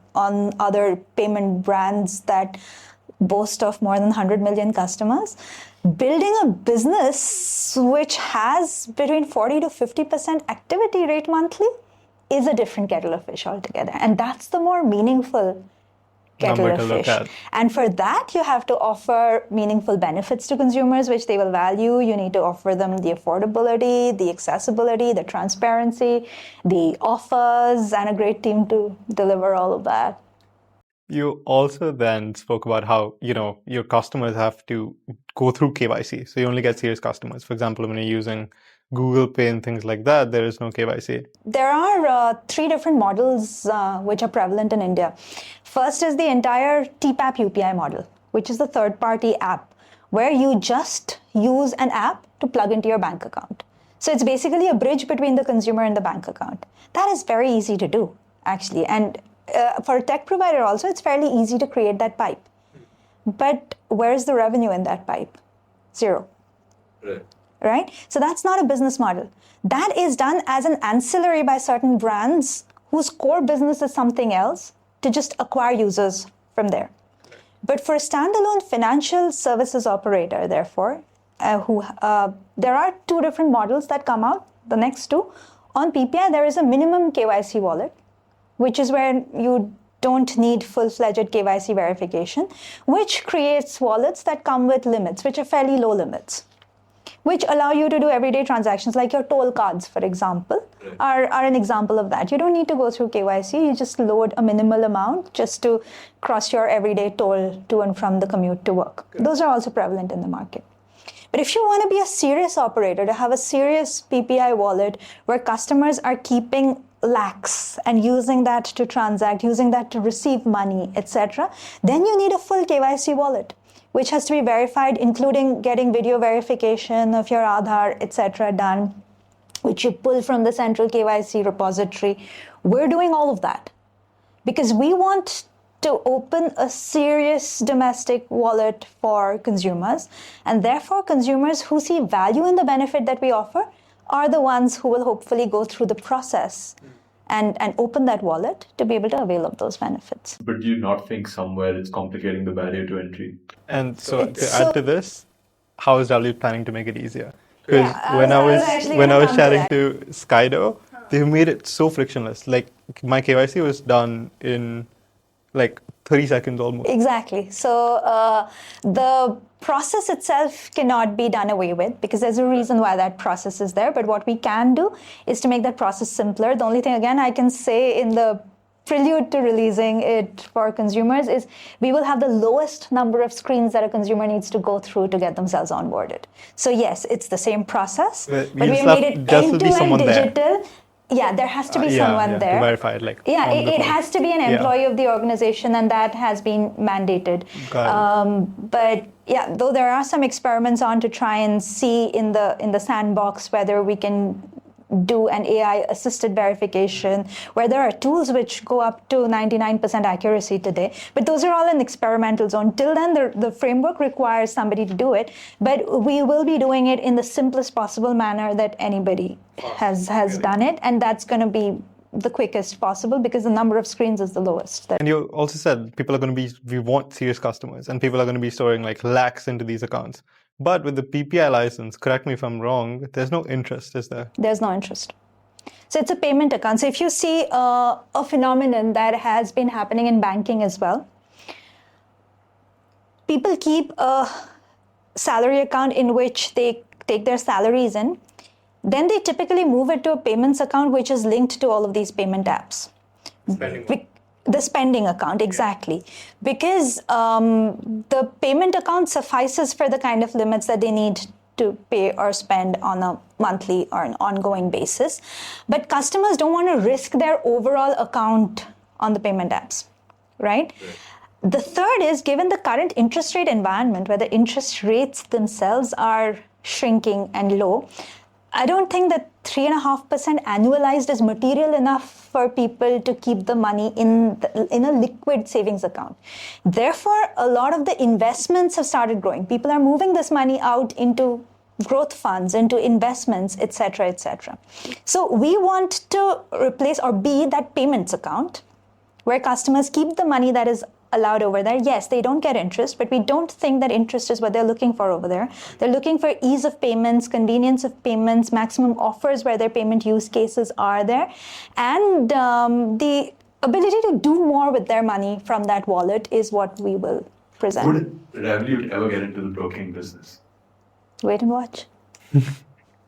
other payment brands that boast of more than 100 million customers, building a business which has between 40 to 50% activity rate monthly is a different kettle of fish altogether. And that's the more meaningful kettle of fish. And for that, you have to offer meaningful benefits to consumers, which they will value. You need to offer them the affordability, the accessibility, the transparency, the offers, and a great team to deliver all of that. You also then spoke about how, your customers have to go through KYC. So you only get serious customers. For example, when you're using Google Pay and things like that, there is no KYC. There are three different models which are prevalent in India. First is the entire TPAP UPI model, which is the third-party app, where you just use an app to plug into your bank account. So it's basically a bridge between the consumer and the bank account. That is very easy to do, actually. And for a tech provider also, it's fairly easy to create that pipe. But where's the revenue in that pipe? Zero. Right? So that's not a business model. That is done as an ancillary by certain brands whose core business is something else to just acquire users from there. But for a standalone financial services operator, therefore, there are two different models that come out, the next two. On PPI, there is a minimum KYC wallet, which is where you don't need full-fledged KYC verification, which creates wallets that come with limits, which are fairly low limits, which allow you to do everyday transactions, like your toll cards, for example, are an example of that. You don't need to go through KYC. You just load a minimal amount just to cross your everyday toll to and from the commute to work. Those are also prevalent in the market. But if you want to be a serious operator, to have a serious PPI wallet where customers are keeping lakhs and using that to transact, using that to receive money, etc., then you need a full KYC wallet, which has to be verified, including getting video verification of your Aadhaar, etc. done, which you pull from the central KYC repository. We're doing all of that because we want to open a serious domestic wallet for consumers, and therefore consumers who see value in the benefit that we offer are the ones who will hopefully go through the process and open that wallet to be able to avail of those benefits. But do you not think somewhere it's complicating the barrier to entry? And so to add to this, how is Revolut planning to make it easier? Because when I was chatting to Skydo, they've made it so frictionless. Like my KYC was done in like 30 seconds almost. Exactly. So the process itself cannot be done away with because there's a reason why that process is there. But what we can do is to make that process simpler. The only thing, again, I can say in the prelude to releasing it for consumers is we will have the lowest number of screens that a consumer needs to go through to get themselves onboarded. So yes, it's the same process, but we made it end-to-end digital. Yeah, there has to be someone there. To verify it, it has to be an employee of the organization, and that has been mandated. But yeah, though there are some experiments on to try and see in the sandbox whether we can do an AI-assisted verification, where there are tools which go up to 99% accuracy today. But those are all in experimental zone. Till then, the framework requires somebody to do it, but we will be doing it in the simplest possible manner that anybody has done it, and that's going to be the quickest possible because the number of screens is the lowest. And you also said we want serious customers, and people are going to be storing like lakhs into these accounts. But with the PPI license, correct me if I'm wrong, there's no interest, is there? There's no interest. So it's a payment account. So if you see a phenomenon that has been happening in banking as well, people keep a salary account in which they take their salaries in. Then they typically move it to a payments account which is linked to all of these payment apps. The spending account, exactly. Because the payment account suffices for the kind of limits that they need to pay or spend on a monthly or an ongoing basis. But customers don't want to risk their overall account on the payment apps, right? The third is, given the current interest rate environment where the interest rates themselves are shrinking and low, I don't think that 3.5% annualized is material enough for people to keep the money in a liquid savings account. Therefore, a lot of the investments have started growing. People are moving this money out into growth funds, into investments, etc., etc. So we want to replace or be that payments account where customers keep the money that is allowed over there. Yes, they don't get interest, but we don't think that interest is what they're looking for over there. They're looking for ease of payments, convenience of payments, maximum offers where their payment use cases are there, and the ability to do more with their money from that wallet is what we will present. Would Revolut ever get into the broking business? Wait and watch.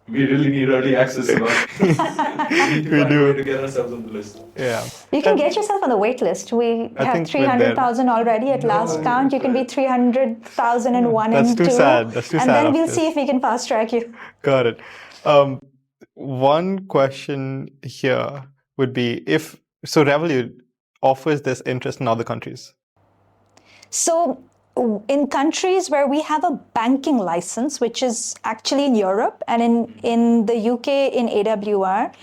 We really need early access to that. We do. To get ourselves on the list. Yeah. You can get yourself on the wait list. We have 300,000 already at last count. You can be 300,001 That's and too 2. sad. That's too and sad. then we'll see if we can fast track you. Got it. One question here would be so Revolut offers this interest in other countries. So in countries where we have a banking license, which is actually in Europe and in the UK in AWR,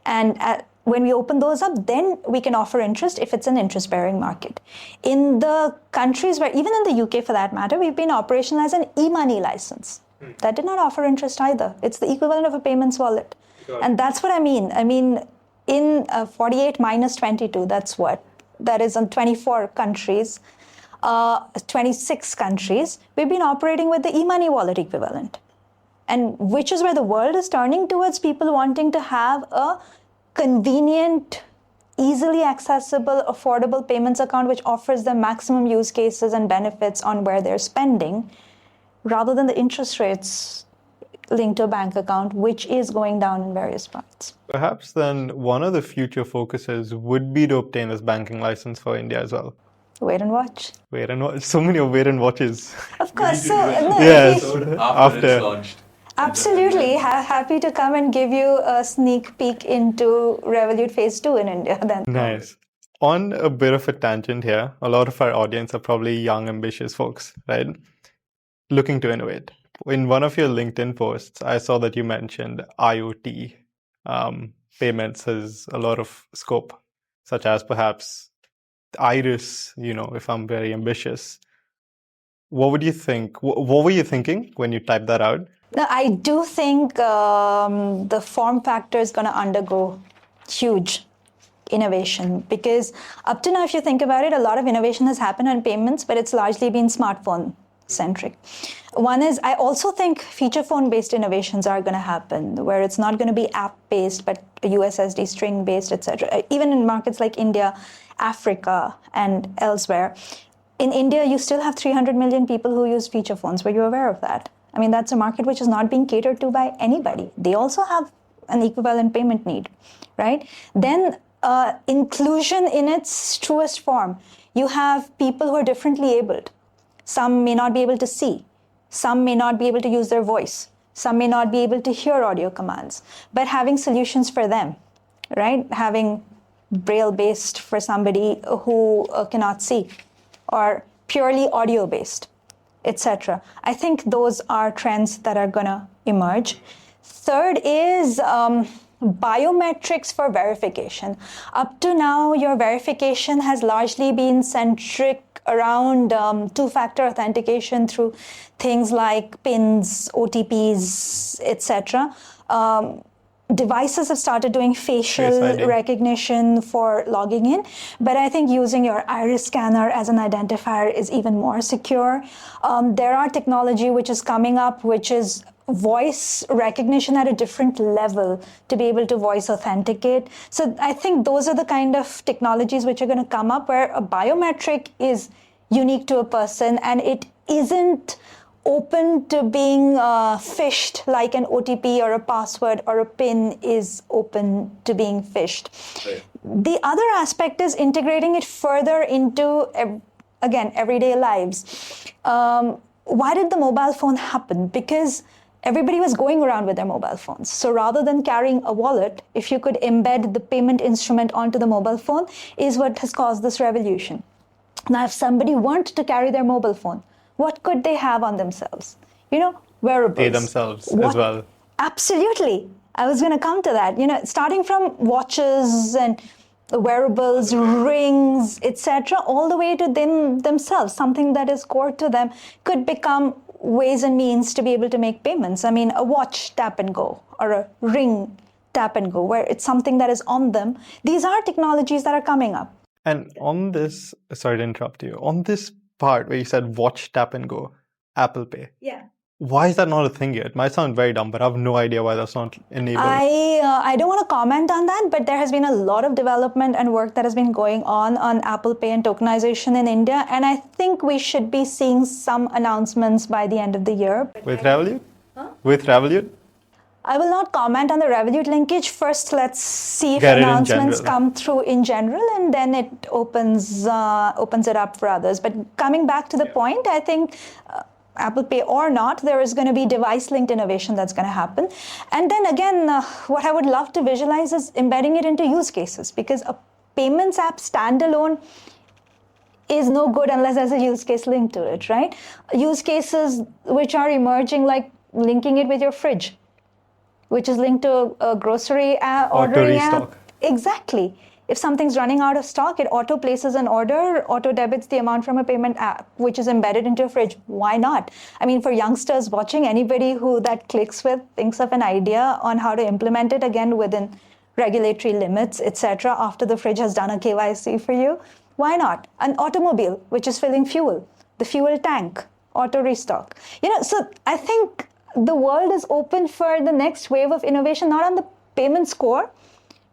and when we open those up, then we can offer interest if it's an interest-bearing market. In the countries where, even in the UK for that matter, we've been operational as an e-money license. That did not offer interest either. It's the equivalent of a payments wallet. And that's what I mean. I mean, in 48 minus 22, that is on 24 countries, 26 countries, we've been operating with the e-money wallet equivalent. And which is where the world is turning towards, people wanting to have a convenient, easily accessible, affordable payments account which offers them maximum use cases and benefits on where they're spending, rather than the interest rates linked to a bank account, which is going down in various parts. Perhaps then one of the future focuses would be to obtain this banking license for India as well. Wait and watch. Wait and watch. So many wait and watches. Of course. So, Yes. After it's launched. Absolutely. Happy to come and give you a sneak peek into Revolut Phase 2 in India then. Nice. On a bit of a tangent here, a lot of our audience are probably young, ambitious folks, right? Looking to innovate. In one of your LinkedIn posts, I saw that you mentioned IoT payments has a lot of scope, such as perhaps Iris, if I'm very ambitious. What would you think? What were you thinking when you typed that out? No, I do think the form factor is going to undergo huge innovation, because up to now, if you think about it, a lot of innovation has happened on payments, but it's largely been smartphone centric. One is, I also think feature phone based innovations are going to happen, where it's not going to be app based, but USSD string based, etc. Even in markets like India, Africa, and elsewhere. In India, you still have 300 million people who use feature phones. Were you aware of that? I mean, that's a market which is not being catered to by anybody. They also have an equivalent payment need, right? Then inclusion in its truest form. You have people who are differently abled. Some may not be able to see. Some may not be able to use their voice. Some may not be able to hear audio commands, but having solutions for them, right? Having Braille-based for somebody who cannot see, or purely audio-based, etc. I think those are trends that are going to emerge. Third is biometrics for verification. Up to now, your verification has largely been centric around two-factor authentication through things like PINs, OTPs, etc. Devices have started doing facial recognition for logging in, but I think using your iris scanner as an identifier is even more secure. There are technology which is coming up, which is voice recognition at a different level to be able to voice authenticate. So I think those are the kind of technologies which are going to come up where a biometric is unique to a person and it isn't open to being phished like an OTP or a password or a PIN is open to being phished. Right. The other aspect is integrating it further into, again, everyday lives. Why did the mobile phone happen? Because everybody was going around with their mobile phones. So rather than carrying a wallet, if you could embed the payment instrument onto the mobile phone is what has caused this revolution. Now, if somebody wanted to carry their mobile phone, what could they have on themselves? Wearables. They themselves as well. Absolutely. I was going to come to that. Starting from watches and wearables, rings, etc., all the way to themselves, something that is core to them could become ways and means to be able to make payments. I mean, a watch tap and go or a ring tap and go, where it's something that is on them. These are technologies that are coming up. And on this, sorry to interrupt you, on this part where you said watch, tap and go, Apple Pay. Yeah. Why is that not a thing yet? It might sound very dumb, but I have no idea why that's not enabled. I don't want to comment on that, but there has been a lot of development and work that has been going on Apple Pay and tokenization in India. And I think we should be seeing some announcements by the end of the year. With Revolut? Huh? With Revolut? I will not comment on the Revolut linkage. First, let's see if announcements come through in general, and then it opens it up for others. But coming back to the point, I think Apple Pay or not, there is going to be device-linked innovation that's going to happen. And then again, what I would love to visualize is embedding it into use cases, because a payments app standalone is no good unless there's a use case linked to it, right? Use cases which are emerging, like linking it with your fridge, which is linked to a grocery ordering app. Exactly. If something's running out of stock, it auto places an order, auto debits the amount from a payment app, which is embedded into a fridge. Why not? I mean, for youngsters watching, anybody who that clicks with thinks of an idea on how to implement it, again, within regulatory limits, etc., after the fridge has done a KYC for you. Why not? An automobile, which is filling fuel, the fuel tank, auto restock. So I think the world is open for the next wave of innovation, not on the payment score,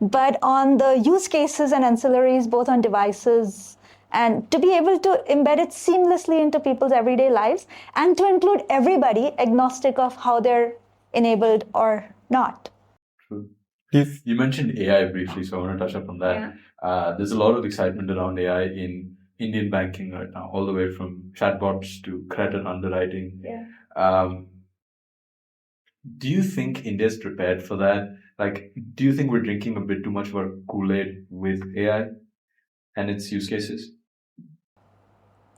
but on the use cases and ancillaries, both on devices, and to be able to embed it seamlessly into people's everyday lives, and to include everybody, agnostic of how they're enabled or not. True. You mentioned AI briefly, so I want to touch upon that. Yeah. There's a lot of excitement around AI in Indian banking right now, all the way from chatbots to credit underwriting. Yeah. Do you think India's prepared for that? Do you think we're drinking a bit too much of our Kool-Aid with AI and its use cases?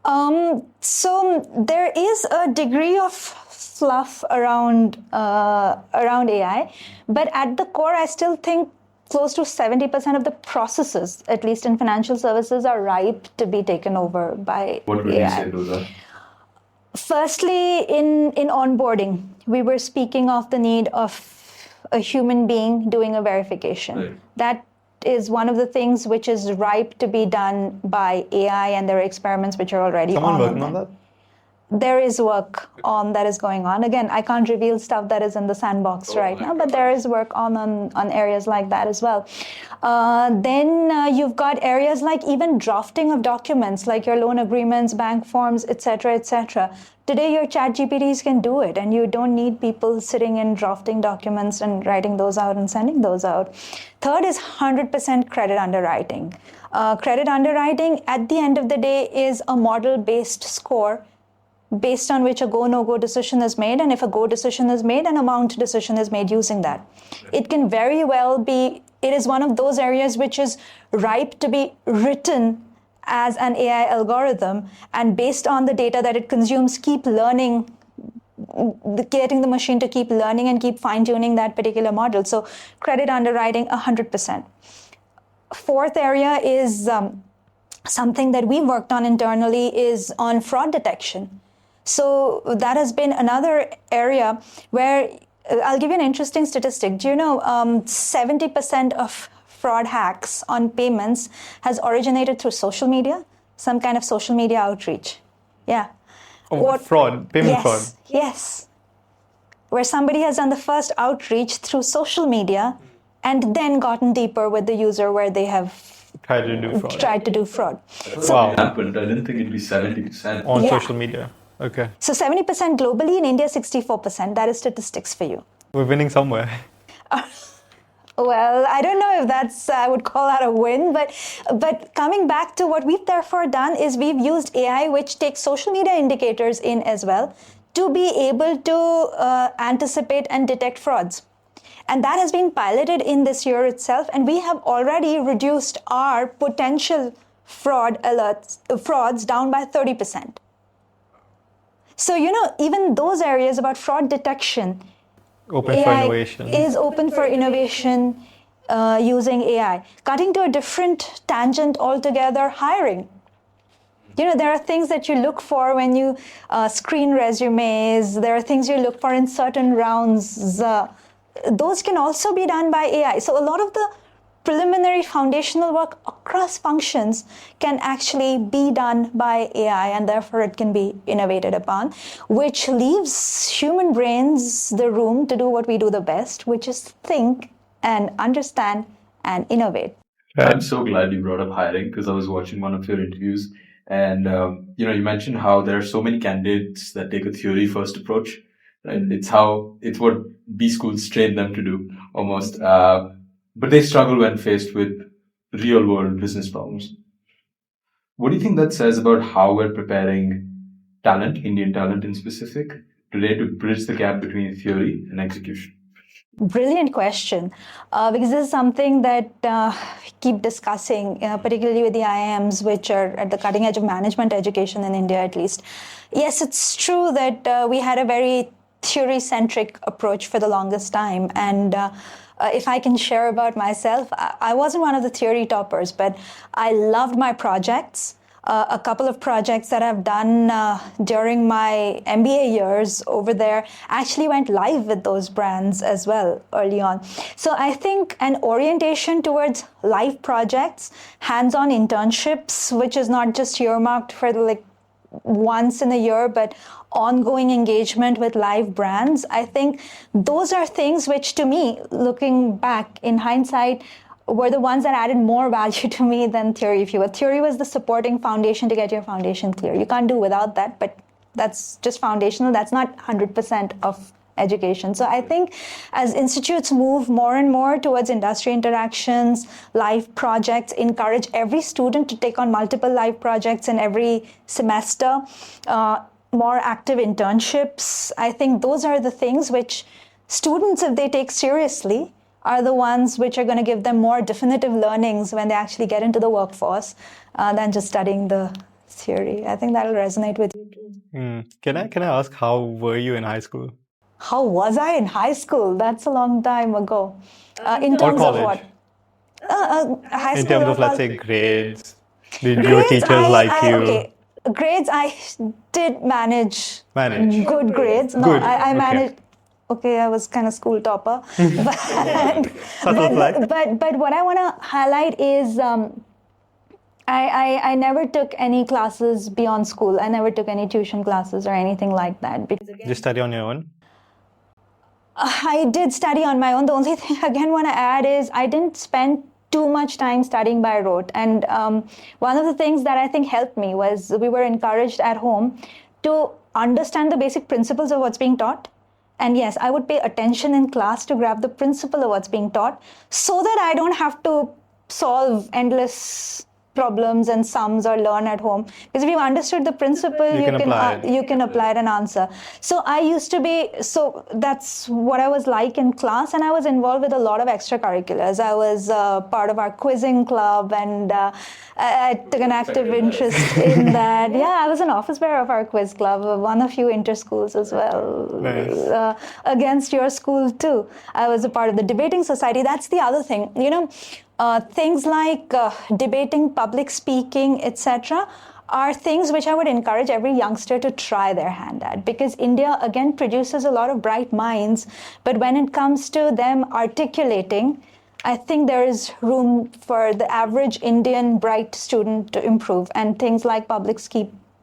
So there is a degree of fluff around AI, but at the core, I still think close to 70% of the processes, at least in financial services, are ripe to be taken over by AI. What would you say those are? Firstly, in onboarding, we were speaking of the need of a human being doing a verification. Right. That is one of the things which is ripe to be done by AI, and there are experiments which are already Someone working on that? There is work that is going on. Again, I can't reveal stuff that is in the sandbox right now, but there is work on areas like that as well. Then you've got areas like even drafting of documents, like your loan agreements, bank forms, etc., etc. Today, your chat GPTs can do it, and you don't need people sitting and drafting documents and writing those out and sending those out. Third is 100% credit underwriting. Credit underwriting, at the end of the day, is a model-based score based on which a go, no-go decision is made. And if a go decision is made, an amount decision is made using that. It can very well be, it is one of those areas which is ripe to be written as an AI algorithm, and based on the data that it consumes, keep learning getting the machine to keep learning and keep fine-tuning that particular model. So credit underwriting, 100%. Fourth area is something that we worked on internally is on fraud detection. So that has been another area where I'll give you an interesting statistic. Do you know 70% of fraud hacks on payments has originated through social media, some kind of social media outreach? Yeah. Fraud, payment fraud. Yes. Where somebody has done the first outreach through social media and then gotten deeper with the user where they have Tried to do fraud. So, Wow. Happened. I didn't think it'd be 70%. On social media. Okay. So 70% globally, in India 64%. That is statistics for you. We're winning somewhere. Well, I don't know if that's, I would call that a win, but coming back to what we've therefore done is we've used AI, which takes social media indicators in as well, to be able to anticipate and detect frauds. And that has been piloted in this year itself, and we have already reduced our potential frauds down by 30%. So, even those areas about fraud detection, Open AI for innovation. is open for innovation using AI. Cutting to a different tangent altogether, hiring. There are things that you look for when you screen resumes. There are things you look for in certain rounds. Those can also be done by AI. So a lot of the preliminary foundational work across functions can actually be done by AI, and therefore it can be innovated upon, which leaves human brains the room to do what we do the best, which is think and understand and innovate. I'm so glad you brought up hiring because I was watching one of your interviews and you mentioned how there are so many candidates that take a theory first approach, right? It's what B schools train them to do almost. But they struggle when faced with real world business problems. What do you think that says about how we're preparing talent, Indian talent in specific, today to bridge the gap between theory and execution? Brilliant question, because this is something that we keep discussing, particularly with the IIMs, which are at the cutting edge of management education in India, at least. Yes, it's true that we had a very theory-centric approach for the longest time, and if I can share about myself, I wasn't one of the theory toppers, but I loved my projects. A couple of projects that I've done during my MBA years over there actually went live with those brands as well early on. So I think an orientation towards live projects, hands-on internships, which is not just earmarked for once in a year, but ongoing engagement with live brands. I think those are things which, to me, looking back in hindsight, were the ones that added more value to me than theory, if you will. Theory was the supporting foundation to get your foundation clear. You can't do without that, but that's just foundational. That's not 100% of education. So I think as institutes move more and more towards industry interactions, live projects, encourage every student to take on multiple live projects in every semester, more active internships. I think those are the things which students, if they take seriously, are the ones which are going to give them more definitive learnings when they actually get into the workforce than just studying the theory. I think that'll resonate with you too. Can I ask, how were you in high school? How was I in high school? That's a long time ago. In terms or of what? High in school terms of, let's college? say, grades? Did your teachers like you? Okay. Grades, I did manage good grades. No, Good. I managed. Okay, I was kind of school topper. but what I want to highlight is I never took any classes beyond school. I never took any tuition classes or anything like that. Because again, Just study on your own? I did study on my own. The only thing, again, want to add is I didn't spend too much time studying by rote. And one of the things that I think helped me was we were encouraged at home to understand the basic principles of what's being taught. And yes, I would pay attention in class to grab the principle of what's being taught so that I don't have to solve endless problems and sums or learn at home, because if you've understood the principle, you can apply it and answer. So I used to be, so that's what I was like in class, and I was involved with a lot of extracurriculars. I was part of our quizzing club, and I took an active interest in that. Yeah, I was an office bearer of our quiz club, won a few inter-schools as well. Nice. Against your school too. I was a part of the debating society. That's the other thing, things like debating, public speaking, etc., are things which I would encourage every youngster to try their hand at, because India again produces a lot of bright minds, but when it comes to them articulating, I think there is room for the average Indian bright student to improve, and things like public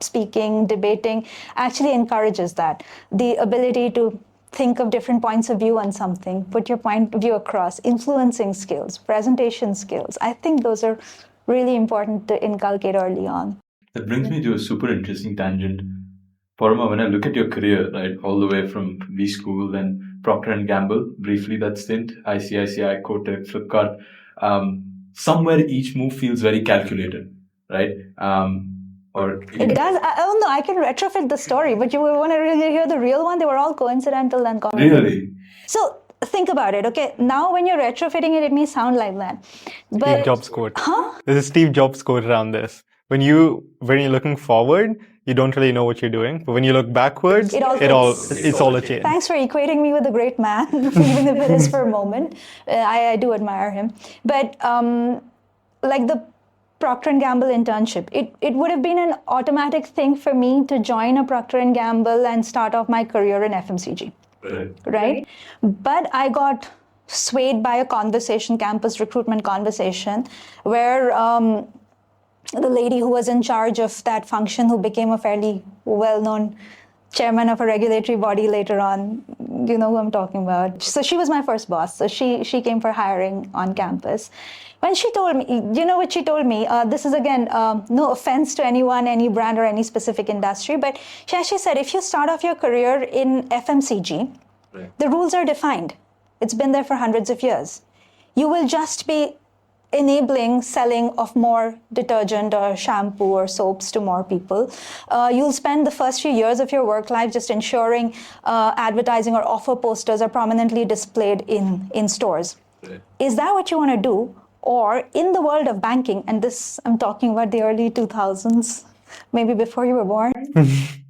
speaking, debating actually encourages that. The ability to think of different points of view on something, put your point of view across, influencing skills, presentation skills. I think those are really important to inculcate early on. That brings me to a super interesting tangent. Paroma, when I look at your career, right, all the way from B School and Procter & Gamble, briefly that stint, ICICI, Kotak, Flipkart, somewhere each move feels very calculated, right? It does. I can retrofit the story, but you want to really hear the real one? They were all coincidental and common. Really? So think about it, okay? Now when you're retrofitting it, it may sound like that. But, Steve Jobs quote. There's a Steve Jobs quote around this. When you're looking forward, you don't really know what you're doing. But when you look backwards, it's all a chain. Thanks for equating me with a great man, even if it is for a moment. I do admire him. But like the Procter & Gamble internship, it would have been an automatic thing for me to join a Procter & Gamble and start off my career in FMCG. Right? But I got swayed by a conversation, campus recruitment conversation, where the lady who was in charge of that function, who became a fairly well-known chairman of a regulatory body later on, you know who I'm talking about. So she was my first boss. So she came for hiring on campus. When she told me, you know what she told me? This is again, no offense to anyone, any brand or any specific industry, but she actually said, if you start off your career in FMCG, the rules are defined. It's been there for hundreds of years. You will just be enabling selling of more detergent or shampoo or soaps to more people. You'll spend the first few years of your work life just ensuring advertising or offer posters are prominently displayed in stores. Is that what you want to do? Or in the world of banking, and this I'm talking about the early 2000s, maybe before you were born.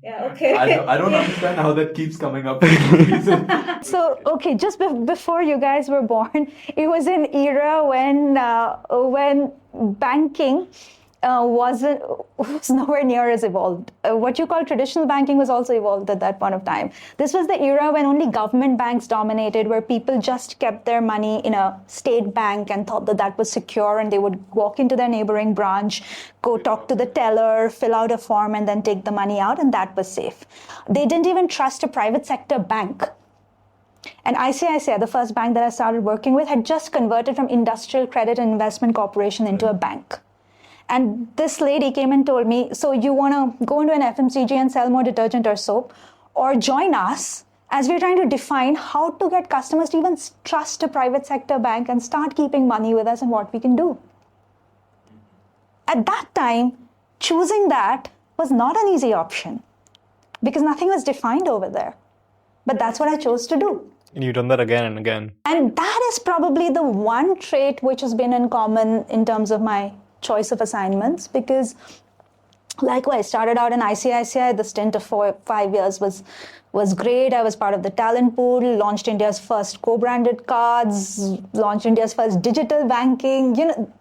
Yeah, okay. I don't understand how that keeps coming up. So, okay, just before you guys were born, it was an era when banking was nowhere near as evolved. What you call traditional banking was also evolved at that point of time. This was the era when only government banks dominated, where people just kept their money in a state bank and thought that that was secure, and they would walk into their neighboring branch, go talk to the teller, fill out a form, and then take the money out, and that was safe. They didn't even trust a private sector bank. And ICICI, the first bank that I started working with, had just converted from Industrial Credit and Investment Corporation into a bank. And this lady came and told me, so you want to go into an FMCG and sell more detergent or soap, or join us as we're trying to define how to get customers to even trust a private sector bank and start keeping money with us and what we can do. At that time, choosing that was not an easy option because nothing was defined over there. But that's what I chose to do. And you've done that again and again. And that is probably the one trait which has been in common in terms of my choice of assignments, because likewise, started out in ICICI, the stint of 5 years was great. I was part of the talent pool, launched India's first co-branded cards, launched India's first digital banking. You know,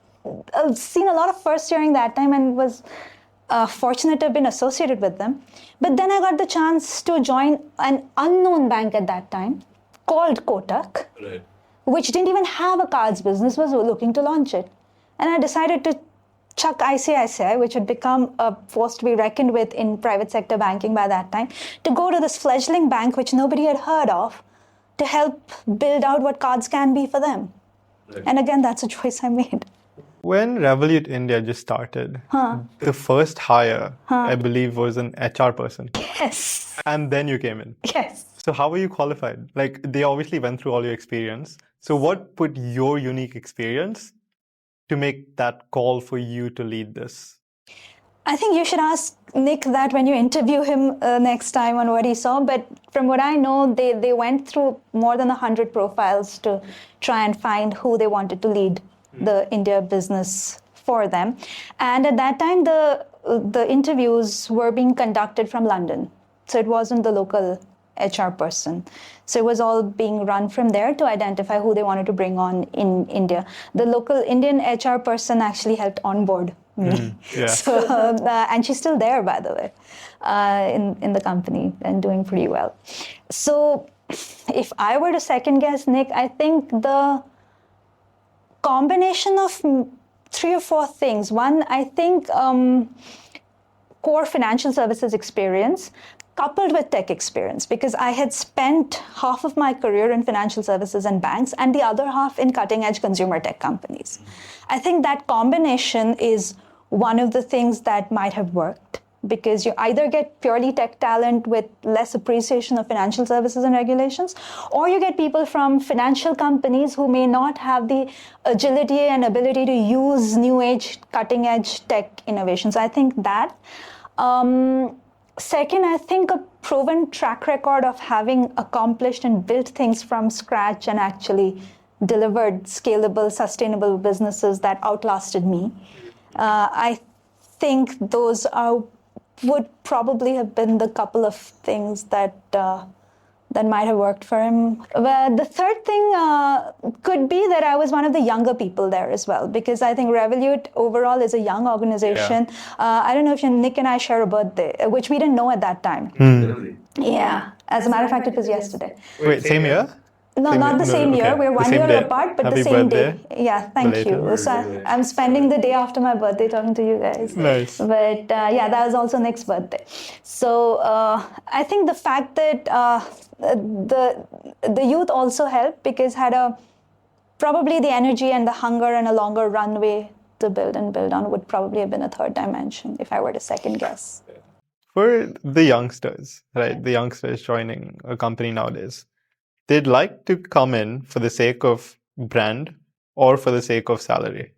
I've seen a lot of firsts during that time and was fortunate to have been associated with them. But then I got the chance to join an unknown bank at that time called Kotak, which didn't even have a cards business, was looking to launch it. And I decided to chuck ICICI, which had become a force to be reckoned with in private sector banking by that time, to go to this fledgling bank which nobody had heard of, to help build out what cards can be for them. And again, that's a choice I made. When Revolut India just started, the first hire, I believe, was an HR person. Yes. And then you came in. Yes. So how were you qualified? Like, they obviously went through all your experience. So what put your unique experience to make that call for you to lead this? I think you should ask Nick that when you interview him next time on what he saw. But from what I know, they went through more than 100 profiles to try and find who they wanted to lead the India business for them. And at that time, the interviews were being conducted from London. So it wasn't the local HR person. So it was all being run from there to identify who they wanted to bring on in India. The local Indian HR person actually helped onboard me. So, and she's still there, by the way, in the company and doing pretty well. So if I were to second guess Nick, I think the combination of 3 or 4 things. One, I think core financial services experience coupled with tech experience, because I had spent half of my career in financial services and banks and the other half in cutting-edge consumer tech companies. I think that combination is one of the things that might have worked, because you either get purely tech talent with less appreciation of financial services and regulations, or you get people from financial companies who may not have the agility and ability to use new age, cutting edge tech innovations. I think that. Second, I think a proven track record of having accomplished and built things from scratch and actually delivered scalable, sustainable businesses that outlasted me. I think those would probably have been the couple of things that might have worked for him. But the third thing could be that I was one of the younger people there as well, because I think Revolut overall is a young organization. I don't know if Nick and I share a birthday, which we didn't know at that time. Yeah. As a matter of fact, it was yesterday. Wait, same year? No, not the same year. We're 1 year apart, but the same day. Yeah, thank you. So I'm spending the day after my birthday talking to you guys. Nice. But yeah, that was also Nick's birthday. So I think the fact that the youth also helped, because had probably the energy and the hunger and a longer runway to build on would probably have been a third dimension if I were to second guess. For the youngsters, right? The youngsters joining a company nowadays, they'd like to come in for the sake of brand or for the sake of salary.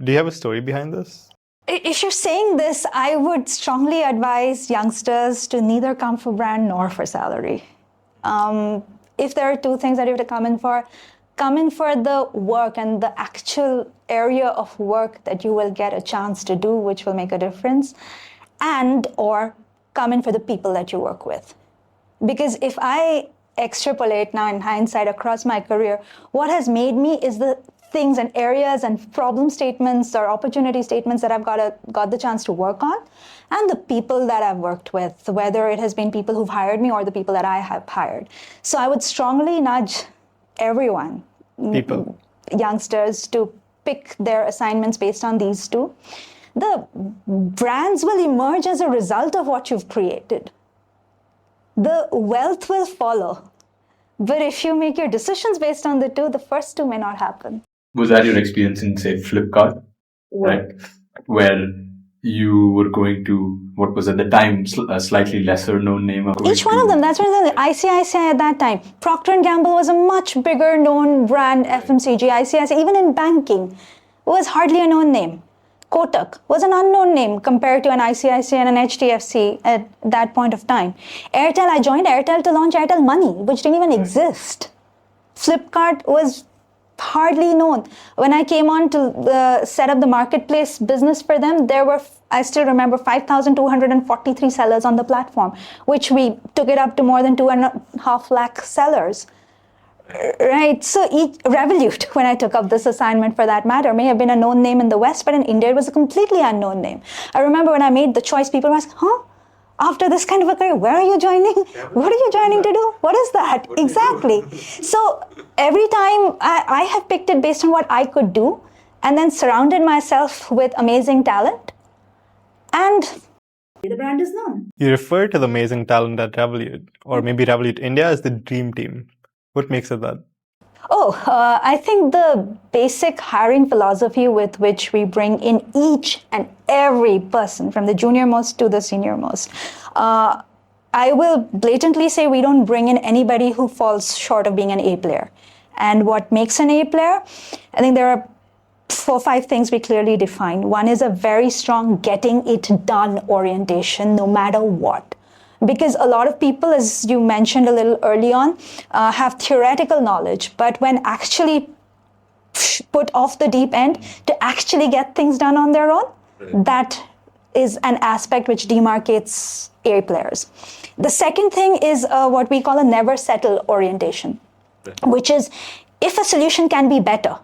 Do you have a story behind this? If you're saying this, I would strongly advise youngsters to neither come for brand nor for salary. If there are 2 things that you have to come in for the work and the actual area of work that you will get a chance to do, which will make a difference, and or come in for the people that you work with. Because if I extrapolate now in hindsight across my career, what has made me is the things and areas and problem statements or opportunity statements that I've got the chance to work on, and the people that I've worked with, whether it has been people who've hired me or the people that I have hired. So I would strongly nudge everyone, youngsters, to pick their assignments based on these 2. The brands will emerge as a result of what you've created. The wealth will follow. But if you make your decisions based on the 2, the first 2 may not happen. Was that your experience in, say, Flipkart? Right? Where you were going to, what was at the time, a slightly lesser known name? Each one of them, that's what ICICI at that time. Procter & Gamble was a much bigger known brand, FMCG, ICICI, even in banking, was hardly a known name. Kotak was an unknown name compared to an ICICI and an HDFC at that point of time. Airtel, I joined Airtel to launch Airtel Money, which didn't even exist. Flipkart was hardly known. When I came on to set up the marketplace business for them, there were, I still remember, 5,243 sellers on the platform, which we took it up to more than 2.5 lakh sellers. Right, so Revolut, when I took up this assignment for that matter, may have been a known name in the West, but in India it was a completely unknown name. I remember when I made the choice, people were asking, after this kind of a career, where are you joining? What are you joining to do? What is that? Exactly. So every time I have picked it based on what I could do, and then surrounded myself with amazing talent, and the brand is known. You refer to the amazing talent at Revolut, or maybe Revolut India, as the dream team. What makes it that? I think the basic hiring philosophy with which we bring in each and every person, from the junior-most to the senior-most. I will blatantly say we don't bring in anybody who falls short of being an A player. And what makes an A player? I think there are 4-5 things we clearly define. One is a very strong getting it done orientation, no matter what. Because a lot of people, as you mentioned a little early on, have theoretical knowledge, but when actually put off the deep end to actually get things done on their own, that is an aspect which demarcates A players. The second thing is what we call a never settle orientation, which is if a solution can be better,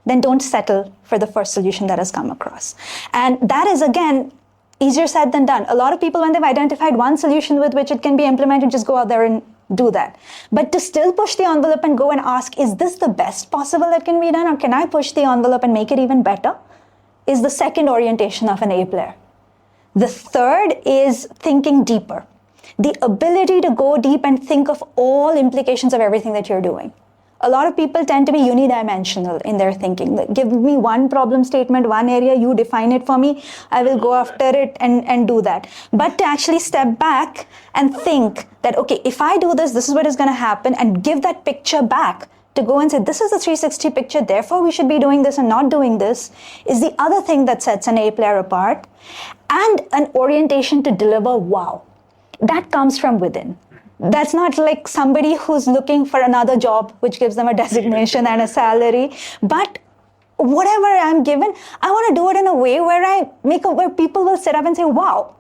then don't settle for the first solution that has come across. And that is, again, easier said than done. A lot of people, when they've identified one solution with which it can be implemented, just go out there and do that. But to still push the envelope and go and ask, is this the best possible that can be done, or can I push the envelope and make it even better, is the second orientation of an A player. The third is thinking deeper. The ability to go deep and think of all implications of everything that you're doing. A lot of people tend to be unidimensional in their thinking. Like, give me one problem statement, one area, you define it for me, I will go after it and do that. But to actually step back and think that, okay, if I do this, this is what is going to happen, and give that picture back to go and say, this is the 360 picture, therefore we should be doing this and not doing this, is the other thing that sets an A player apart. And an orientation to deliver wow. That comes from within. That's not like somebody who's looking for another job, which gives them a designation and a salary. But whatever I'm given, I want to do it in a way where where people will sit up and say, wow,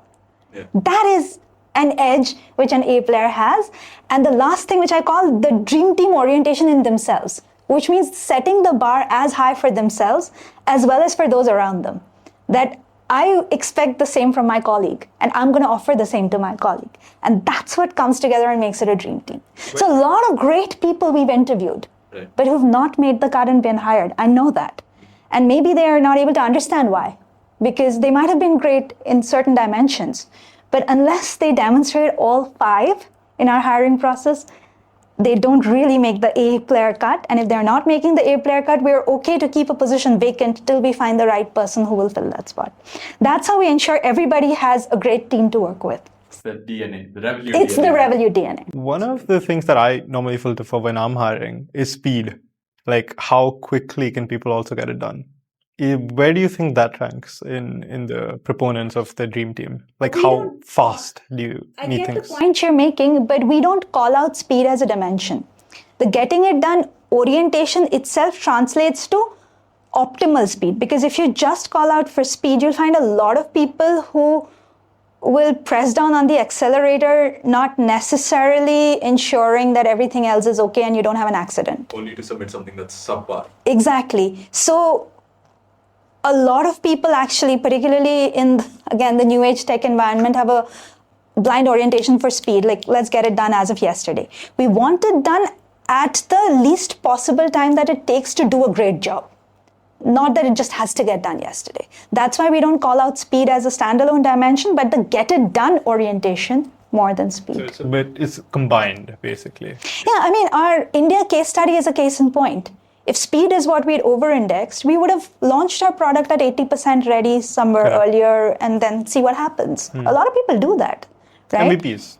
that is an edge which an A player has. And the last thing, which I call the dream team orientation in themselves, which means setting the bar as high for themselves as well as for those around them. That I expect the same from my colleague, and I'm going to offer the same to my colleague. And that's what comes together and makes it a dream team. Right. So a lot of great people we've interviewed, but who've not made the cut and been hired. I know that. And maybe they are not able to understand why, because they might have been great in certain dimensions. But unless they demonstrate all 5 in our hiring process, they don't really make the A player cut. And if they're not making the A player cut, we're okay to keep a position vacant till we find the right person who will fill that spot. That's how we ensure everybody has a great team to work with. It's the DNA, the Revolut DNA. It's the Revolut DNA. One of the things that I normally filter for when I'm hiring is speed. Like, how quickly can people also get it done? Where do you think that ranks in the proponents of the dream team? Like, how fast do you need things? I get the point you're making, but we don't call out speed as a dimension. The getting it done orientation itself translates to optimal speed, because if you just call out for speed, you'll find a lot of people who will press down on the accelerator, not necessarily ensuring that everything else is okay and you don't have an accident. Only to submit something that's subpar. Exactly. So a lot of people actually, particularly in, again, the new age tech environment, have a blind orientation for speed. Like, let's get it done as of yesterday. We want it done at the least possible time that it takes to do a great job. Not that it just has to get done yesterday. That's why we don't call out speed as a standalone dimension, but the get it done orientation more than speed. So it's combined, basically. Yeah, I mean, our India case study is a case in point. If speed is what we'd over-indexed, we would have launched our product at 80% ready somewhere earlier and then see what happens. A lot of people do that, right? MVPs.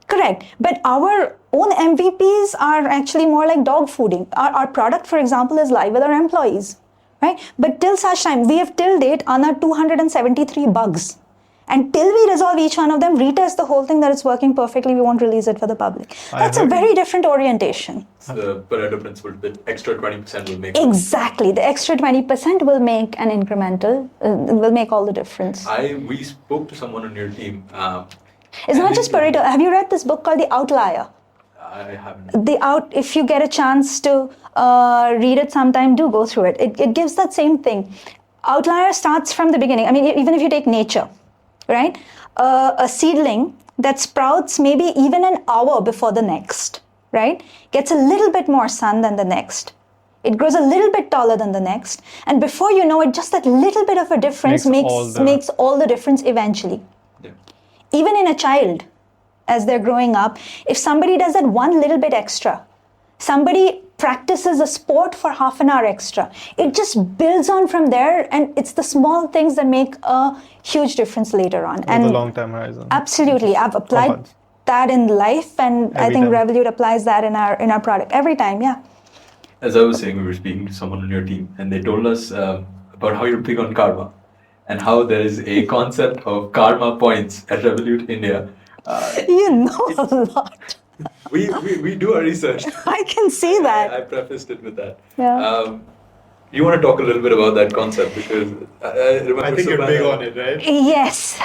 Correct. But our own MVPs are actually more like dog fooding. Our product, for example, is live with our employees, right? But till such time, we have till date unearthed 273 bugs. And till we resolve each one of them, retest the whole thing that it's working perfectly, we won't release it for the public. That's a very different orientation. The Pareto principle, the extra 20% will make... Exactly. The extra 20% will make an incremental, will make all the difference. We spoke to someone on your team. It's not just Pareto. Have you read this book called The Outlier? I haven't. If you get a chance to read it sometime, do go through it. It gives that same thing. Outlier starts from the beginning. I mean, even if you take nature, right? A seedling that sprouts maybe even an hour before the next, right? Gets a little bit more sun than the next. It grows a little bit taller than the next. And before you know it, just that little bit of a difference makes all the difference eventually. Yeah. Even in a child, as they're growing up, if somebody does that one little bit extra, somebody practices a sport for half an hour extra, it just builds on from there, and it's the small things that make a huge difference later on. And the long-term horizon. Absolutely. I've applied that in life, and I think Revolut applies that in our product every time, yeah. As I was saying, we were speaking to someone on your team, and they told us about how you're big on karma, and how there is a concept of karma points at Revolut India. You know a lot. We do our research. I can see that. I prefaced it with that. Yeah. You want to talk a little bit about that concept, because I remember. I think you're big on it, right? Yes.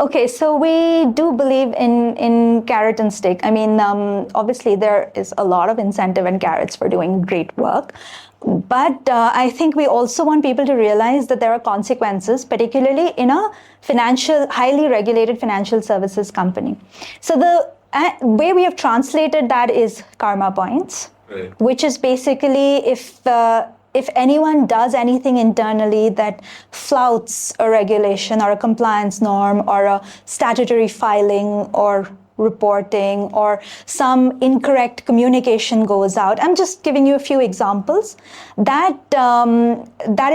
Okay. So we do believe in carrot and stick. I mean, obviously there is a lot of incentive and carrots for doing great work. But I think we also want people to realize that there are consequences, particularly in a highly regulated financial services company. So the way we have translated that is karma points, Right. which is basically if anyone does anything internally that flouts a regulation or a compliance norm or a statutory filing or reporting, or some incorrect communication goes out. I'm just giving you a few examples. That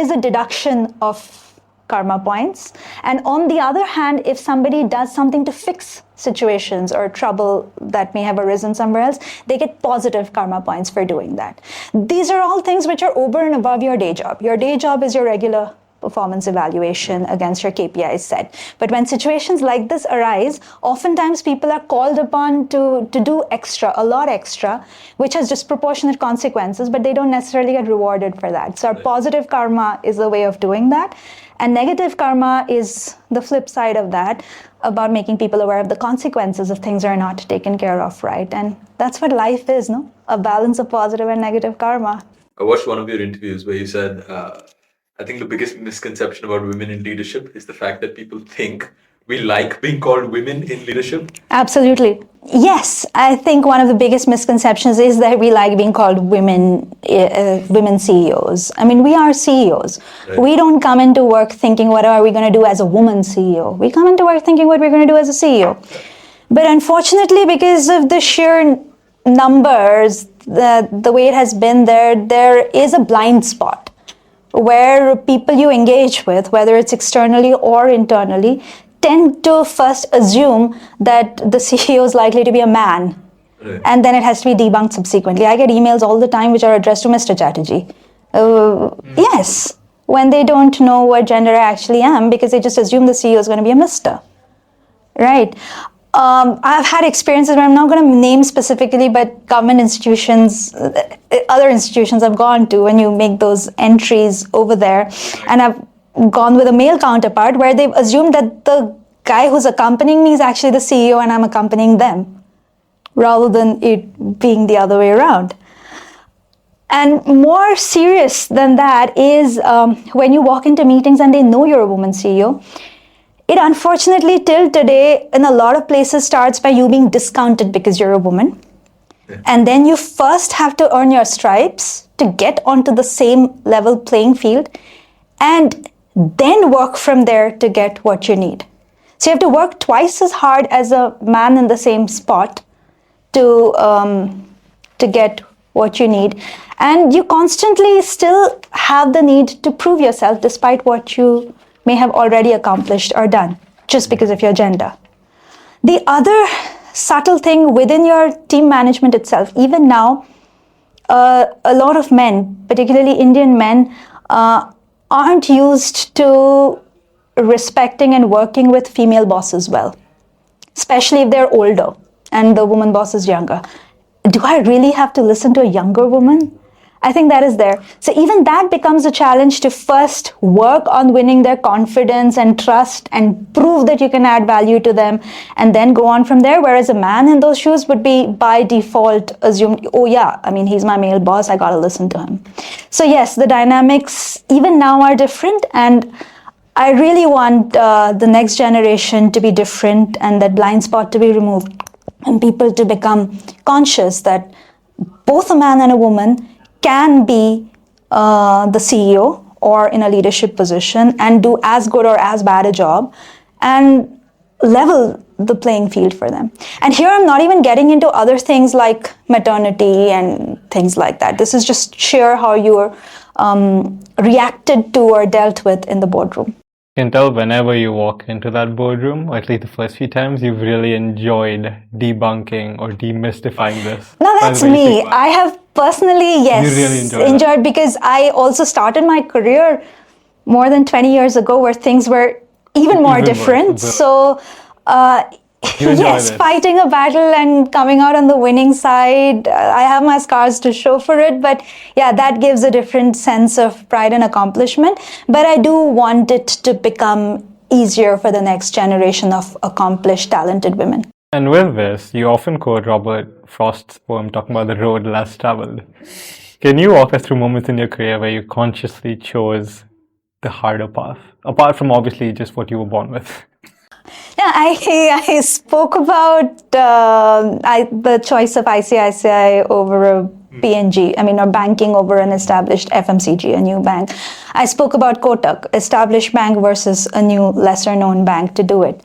is a deduction of karma points. And on the other hand, if somebody does something to fix situations or trouble that may have arisen somewhere else, they get positive karma points for doing that. These are all things which are over and above your day job. Your day job is your regular performance evaluation against your KPIs set. But when situations like this arise, oftentimes people are called upon to do extra, a lot extra, which has disproportionate consequences, but they don't necessarily get rewarded for that. So our positive karma is a way of doing that. And negative karma is the flip side of that, about making people aware of the consequences if things are not taken care of right. And that's what life is, no? A balance of positive and negative karma. I watched one of your interviews where you said, I think the biggest misconception about women in leadership is the fact that people think we like being called women in leadership. Absolutely. Yes, I think one of the biggest misconceptions is that we like being called women CEOs. I mean, we are CEOs. Right. We don't come into work thinking, what are we going to do as a woman CEO? We come into work thinking what we're going to do as a CEO. But unfortunately, because of the sheer numbers, the way it has been there is a blind spot where people you engage with, whether it's externally or internally, tend to first assume that the CEO is likely to be a man. Right. And then it has to be debunked subsequently. I get emails all the time which are addressed to Mr. Chatterjee. Yes, when they don't know what gender I actually am, because they just assume the CEO is going to be a Mr. Right. I've had experiences where I'm not going to name specifically, but government institutions, other institutions I've gone to, when you make those entries over there, and I've gone with a male counterpart where they've assumed that the guy who's accompanying me is actually the CEO and I'm accompanying them, rather than it being the other way around. And more serious than that is when you walk into meetings and they know you're a woman CEO. It unfortunately till today in a lot of places starts by you being discounted because you're a woman. Yeah. And then you first have to earn your stripes to get onto the same level playing field, and then work from there to get what you need. So you have to work twice as hard as a man in the same spot to get what you need. And you constantly still have the need to prove yourself despite what you may have already accomplished or done, just because of your gender. The other subtle thing within your team management itself, even now, a lot of men, particularly Indian men, aren't used to respecting and working with female bosses well, especially if they're older and the woman boss is younger. Do I really have to listen to a younger woman? I think that is there. So even that becomes a challenge to first work on winning their confidence and trust and prove that you can add value to them, and then go on from there. Whereas a man in those shoes would be by default assumed, oh yeah, I mean, he's my male boss, I gotta listen to him. So yes, the dynamics even now are different, and I really want the next generation to be different and that blind spot to be removed, and people to become conscious that both a man and a woman can be the CEO or in a leadership position and do as good or as bad a job, and level the playing field for them. And here I'm not even getting into other things like maternity and things like that. This is just sheer how you're reacted to or dealt with in the boardroom. You can tell whenever you walk into that boardroom, or at least the first few times, you've really enjoyed debunking or demystifying this. No, that's me. I have Personally, yes. You really enjoyed because I also started my career more than 20 years ago where things were even more different. So, yes, fighting a battle and coming out on the winning side, I have my scars to show for it. But yeah, that gives a different sense of pride and accomplishment. But I do want it to become easier for the next generation of accomplished, talented women. And with this, you often quote Robert Frost's poem talking about the road less traveled. Can you walk us through moments in your career where you consciously chose the harder path, apart from obviously just what you were born with? Yeah, I spoke about the choice of ICICI over a PNG, or banking over an established FMCG, a new bank. I spoke about Kotak, established bank versus a new, lesser known bank to do it.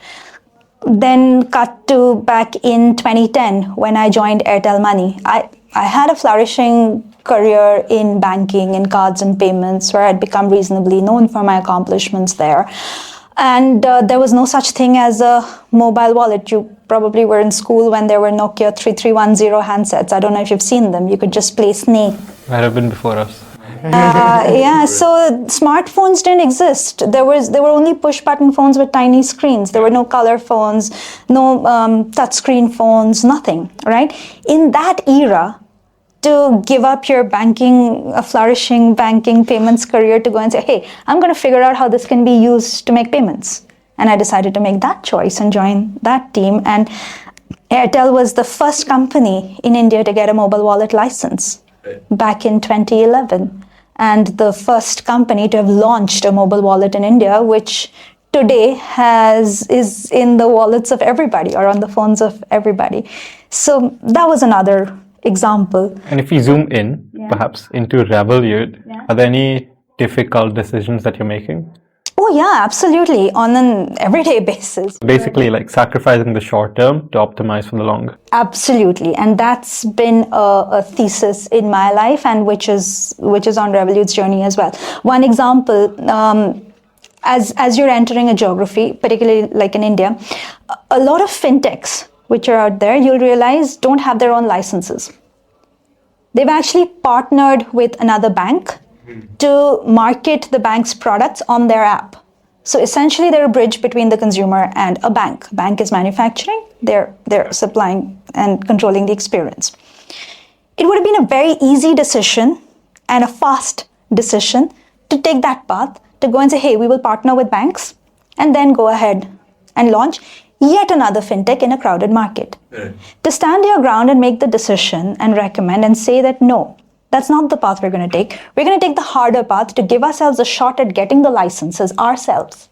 Then cut to back in 2010 when I joined Airtel Money. I had a flourishing career in banking, in cards and payments, where I'd become reasonably known for my accomplishments there. And there was no such thing as a mobile wallet. You probably were in school when there were Nokia 3310 handsets. I don't know if you've seen them. You could just play Snake. Might have been before us. So smartphones didn't exist. There were only push button phones with tiny screens. There were no color phones, no touchscreen phones, nothing, right? In that era, to give up your a flourishing banking payments career to go and say, hey, I'm going to figure out how this can be used to make payments. And I decided to make that choice and join that team. And Airtel was the first company in India to get a mobile wallet license back in 2011. And the first company to have launched a mobile wallet in India, which today is in the wallets of everybody or on the phones of everybody. So that was another example. And if we zoom in, perhaps, into Revolut, are there any difficult decisions that you're making? Oh yeah, absolutely, on an everyday basis. Basically, like sacrificing the short term to optimize for the long. Absolutely, and that's been a thesis in my life, and which is on Revolut's journey as well. One example, as you're entering a geography, particularly like in India, a lot of fintechs which are out there, you'll realize don't have their own licenses. They've actually partnered with another bank to market the bank's products on their app. So essentially, they're a bridge between the consumer and a bank. Bank is manufacturing, they're supplying and controlling the experience. It would have been a very easy decision and a fast decision to take that path, to go and say, hey, we will partner with banks, and then go ahead and launch yet another fintech in a crowded market. Right. To stand your ground and make the decision and recommend and say that no, that's not the path we're going to take. We're going to take the harder path to give ourselves a shot at getting the licenses ourselves.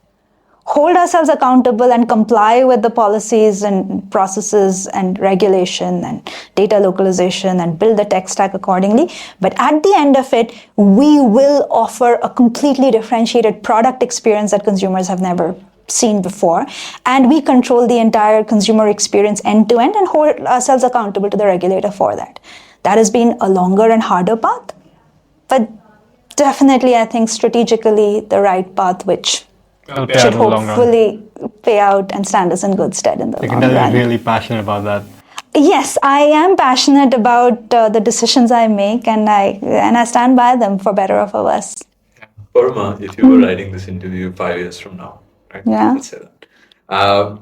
Hold ourselves accountable and comply with the policies and processes and regulation and data localization and build the tech stack accordingly. But at the end of it, we will offer a completely differentiated product experience that consumers have never seen before. And we control the entire consumer experience end to end and hold ourselves accountable to the regulator for that. That has been a longer and harder path, but definitely, I think, strategically the right path, which should hopefully pay out and stand us in good stead in the long run. You can tell you're really passionate about that. Yes, I am passionate about the decisions I make, and I stand by them for better or for worse. Paroma, if you were writing this interview 5 years from now, right? Yeah. Let's say that.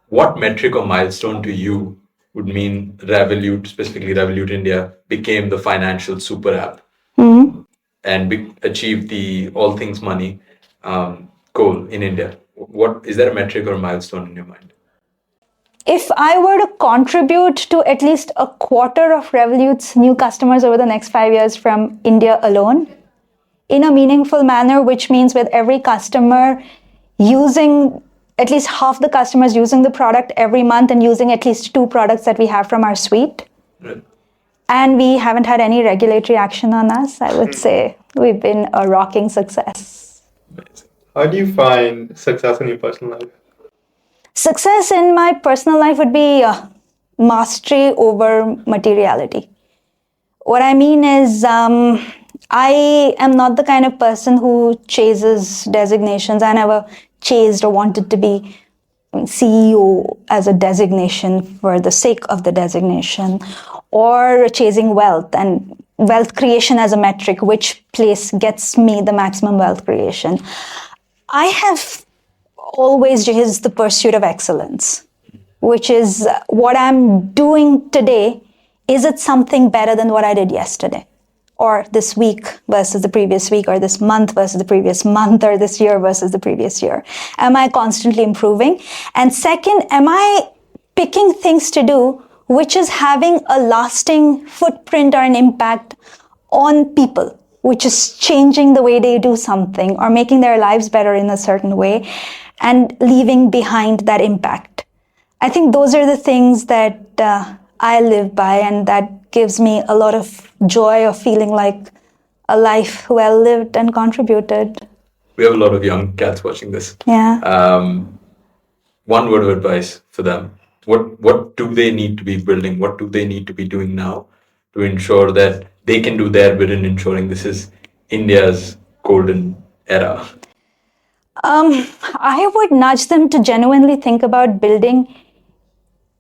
What metric or milestone to you would mean Revolut, specifically Revolut India, became the financial super app and achieved the all things money goal in India? What is there a metric or a milestone in your mind? If I were to contribute to at least a quarter of Revolut's new customers over the next 5 years from India alone, in a meaningful manner, which means with every customer using at least half the customers using the product every month and using at least 2 products that we have from our suite. Right. And we haven't had any regulatory action on us, I would say we've been a rocking success. Amazing. How do you find success in your personal life? Success in my personal life would be mastery over materiality. What I mean is, I am not the kind of person who chases designations. I never chased or wanted to be CEO as a designation for the sake of the designation, or chasing wealth and wealth creation as a metric, which place gets me the maximum wealth creation. I have always chased the pursuit of excellence, which is what I'm doing today. Is it something better than what I did yesterday? Or this week versus the previous week, or this month versus the previous month, or this year versus the previous year? Am I constantly improving? And second, am I picking things to do which is having a lasting footprint or an impact on people, which is changing the way they do something or making their lives better in a certain way and leaving behind that impact? I think those are the things that I live by, and that gives me a lot of joy of feeling like a life well lived and contributed. We have a lot of young cats watching this. Yeah. One word of advice for them. What do they need to be building? What do they need to be doing now to ensure that they can do their bit in ensuring this is India's golden era? I would nudge them to genuinely think about building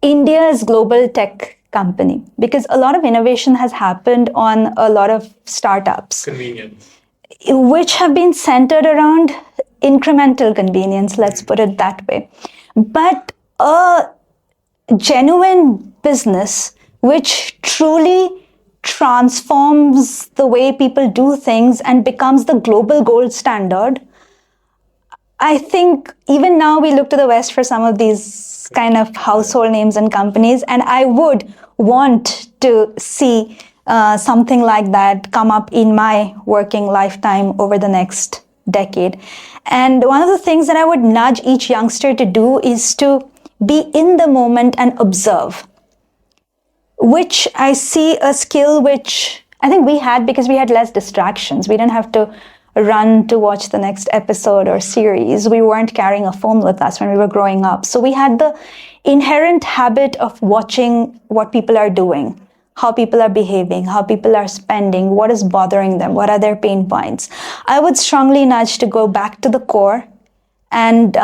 India's global tech company, because a lot of innovation has happened on a lot of startups. Convenience. Which have been centered around incremental convenience, let's put it that way. But a genuine business which truly transforms the way people do things and becomes the global gold standard. I think even now we look to the West for some of these kind of household names and companies, and I would want to see something like that come up in my working lifetime over the next decade. And one of the things that I would nudge each youngster to do is to be in the moment and observe, which I see a skill which I think we had because we had less distractions. We didn't have to run to watch the next episode or series. We weren't carrying a phone with us when we were growing up. So we had the inherent habit of watching what people are doing, how people are behaving, how people are spending, what is bothering them, what are their pain points. I would strongly nudge to go back to the core and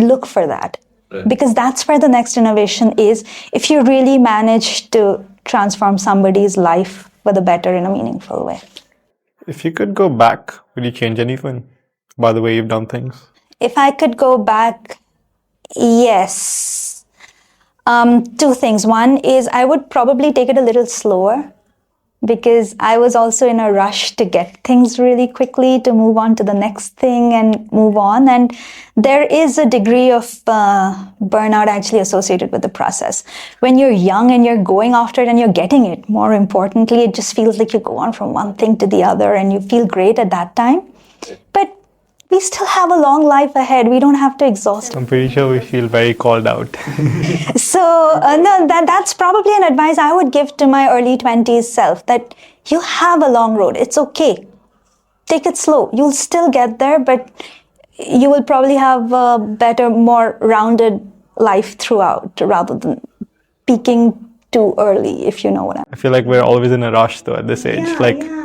look for that. Right. Because that's where the next innovation is, if you really manage to transform somebody's life for the better in a meaningful way. If you could go back, would you change anything by the way you've done things? If I could go back, yes. Two things. One is I would probably take it a little slower, because I was also in a rush to get things really quickly, to move on to the next thing and move on. And there is a degree of burnout actually associated with the process. When you're young and you're going after it and you're getting it, more importantly, it just feels like you go on from one thing to the other and you feel great at that time. But we still have a long life ahead. We don't have to exhaust. I'm pretty sure we feel very called out. So, no, that's probably an advice I would give to my early 20s self, that you have a long road. It's okay. Take it slow. You'll still get there, but you will probably have a better, more rounded life throughout, rather than peaking too early, if you know what I feel like we're always in a rush though at this age.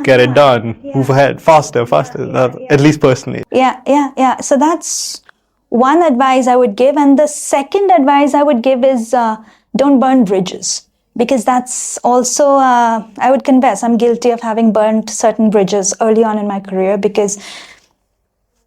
Get it done, move ahead, faster. At least personally. Yeah. So that's one advice I would give. And the second advice I would give is don't burn bridges. Because that's also, I would confess, I'm guilty of having burned certain bridges early on in my career, because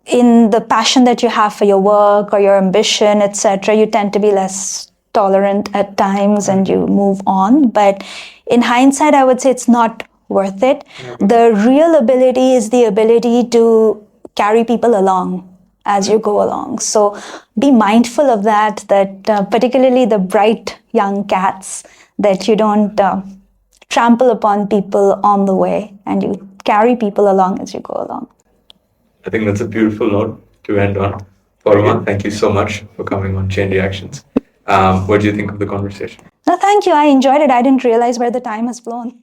in the passion that you have for your work or your ambition, etc., you tend to be less tolerant at times and you move on. But in hindsight, I would say it's not worth it. The real ability is the ability to carry people along as you go along. So be mindful of that particularly the bright young cats, that you don't trample upon people on the way and you carry people along as you go along. I think that's a beautiful note to end on. Paroma, thank you so much for coming on Chain Reactions. What do you think of the conversation? No, thank you. I enjoyed it. I didn't realize where the time has flown.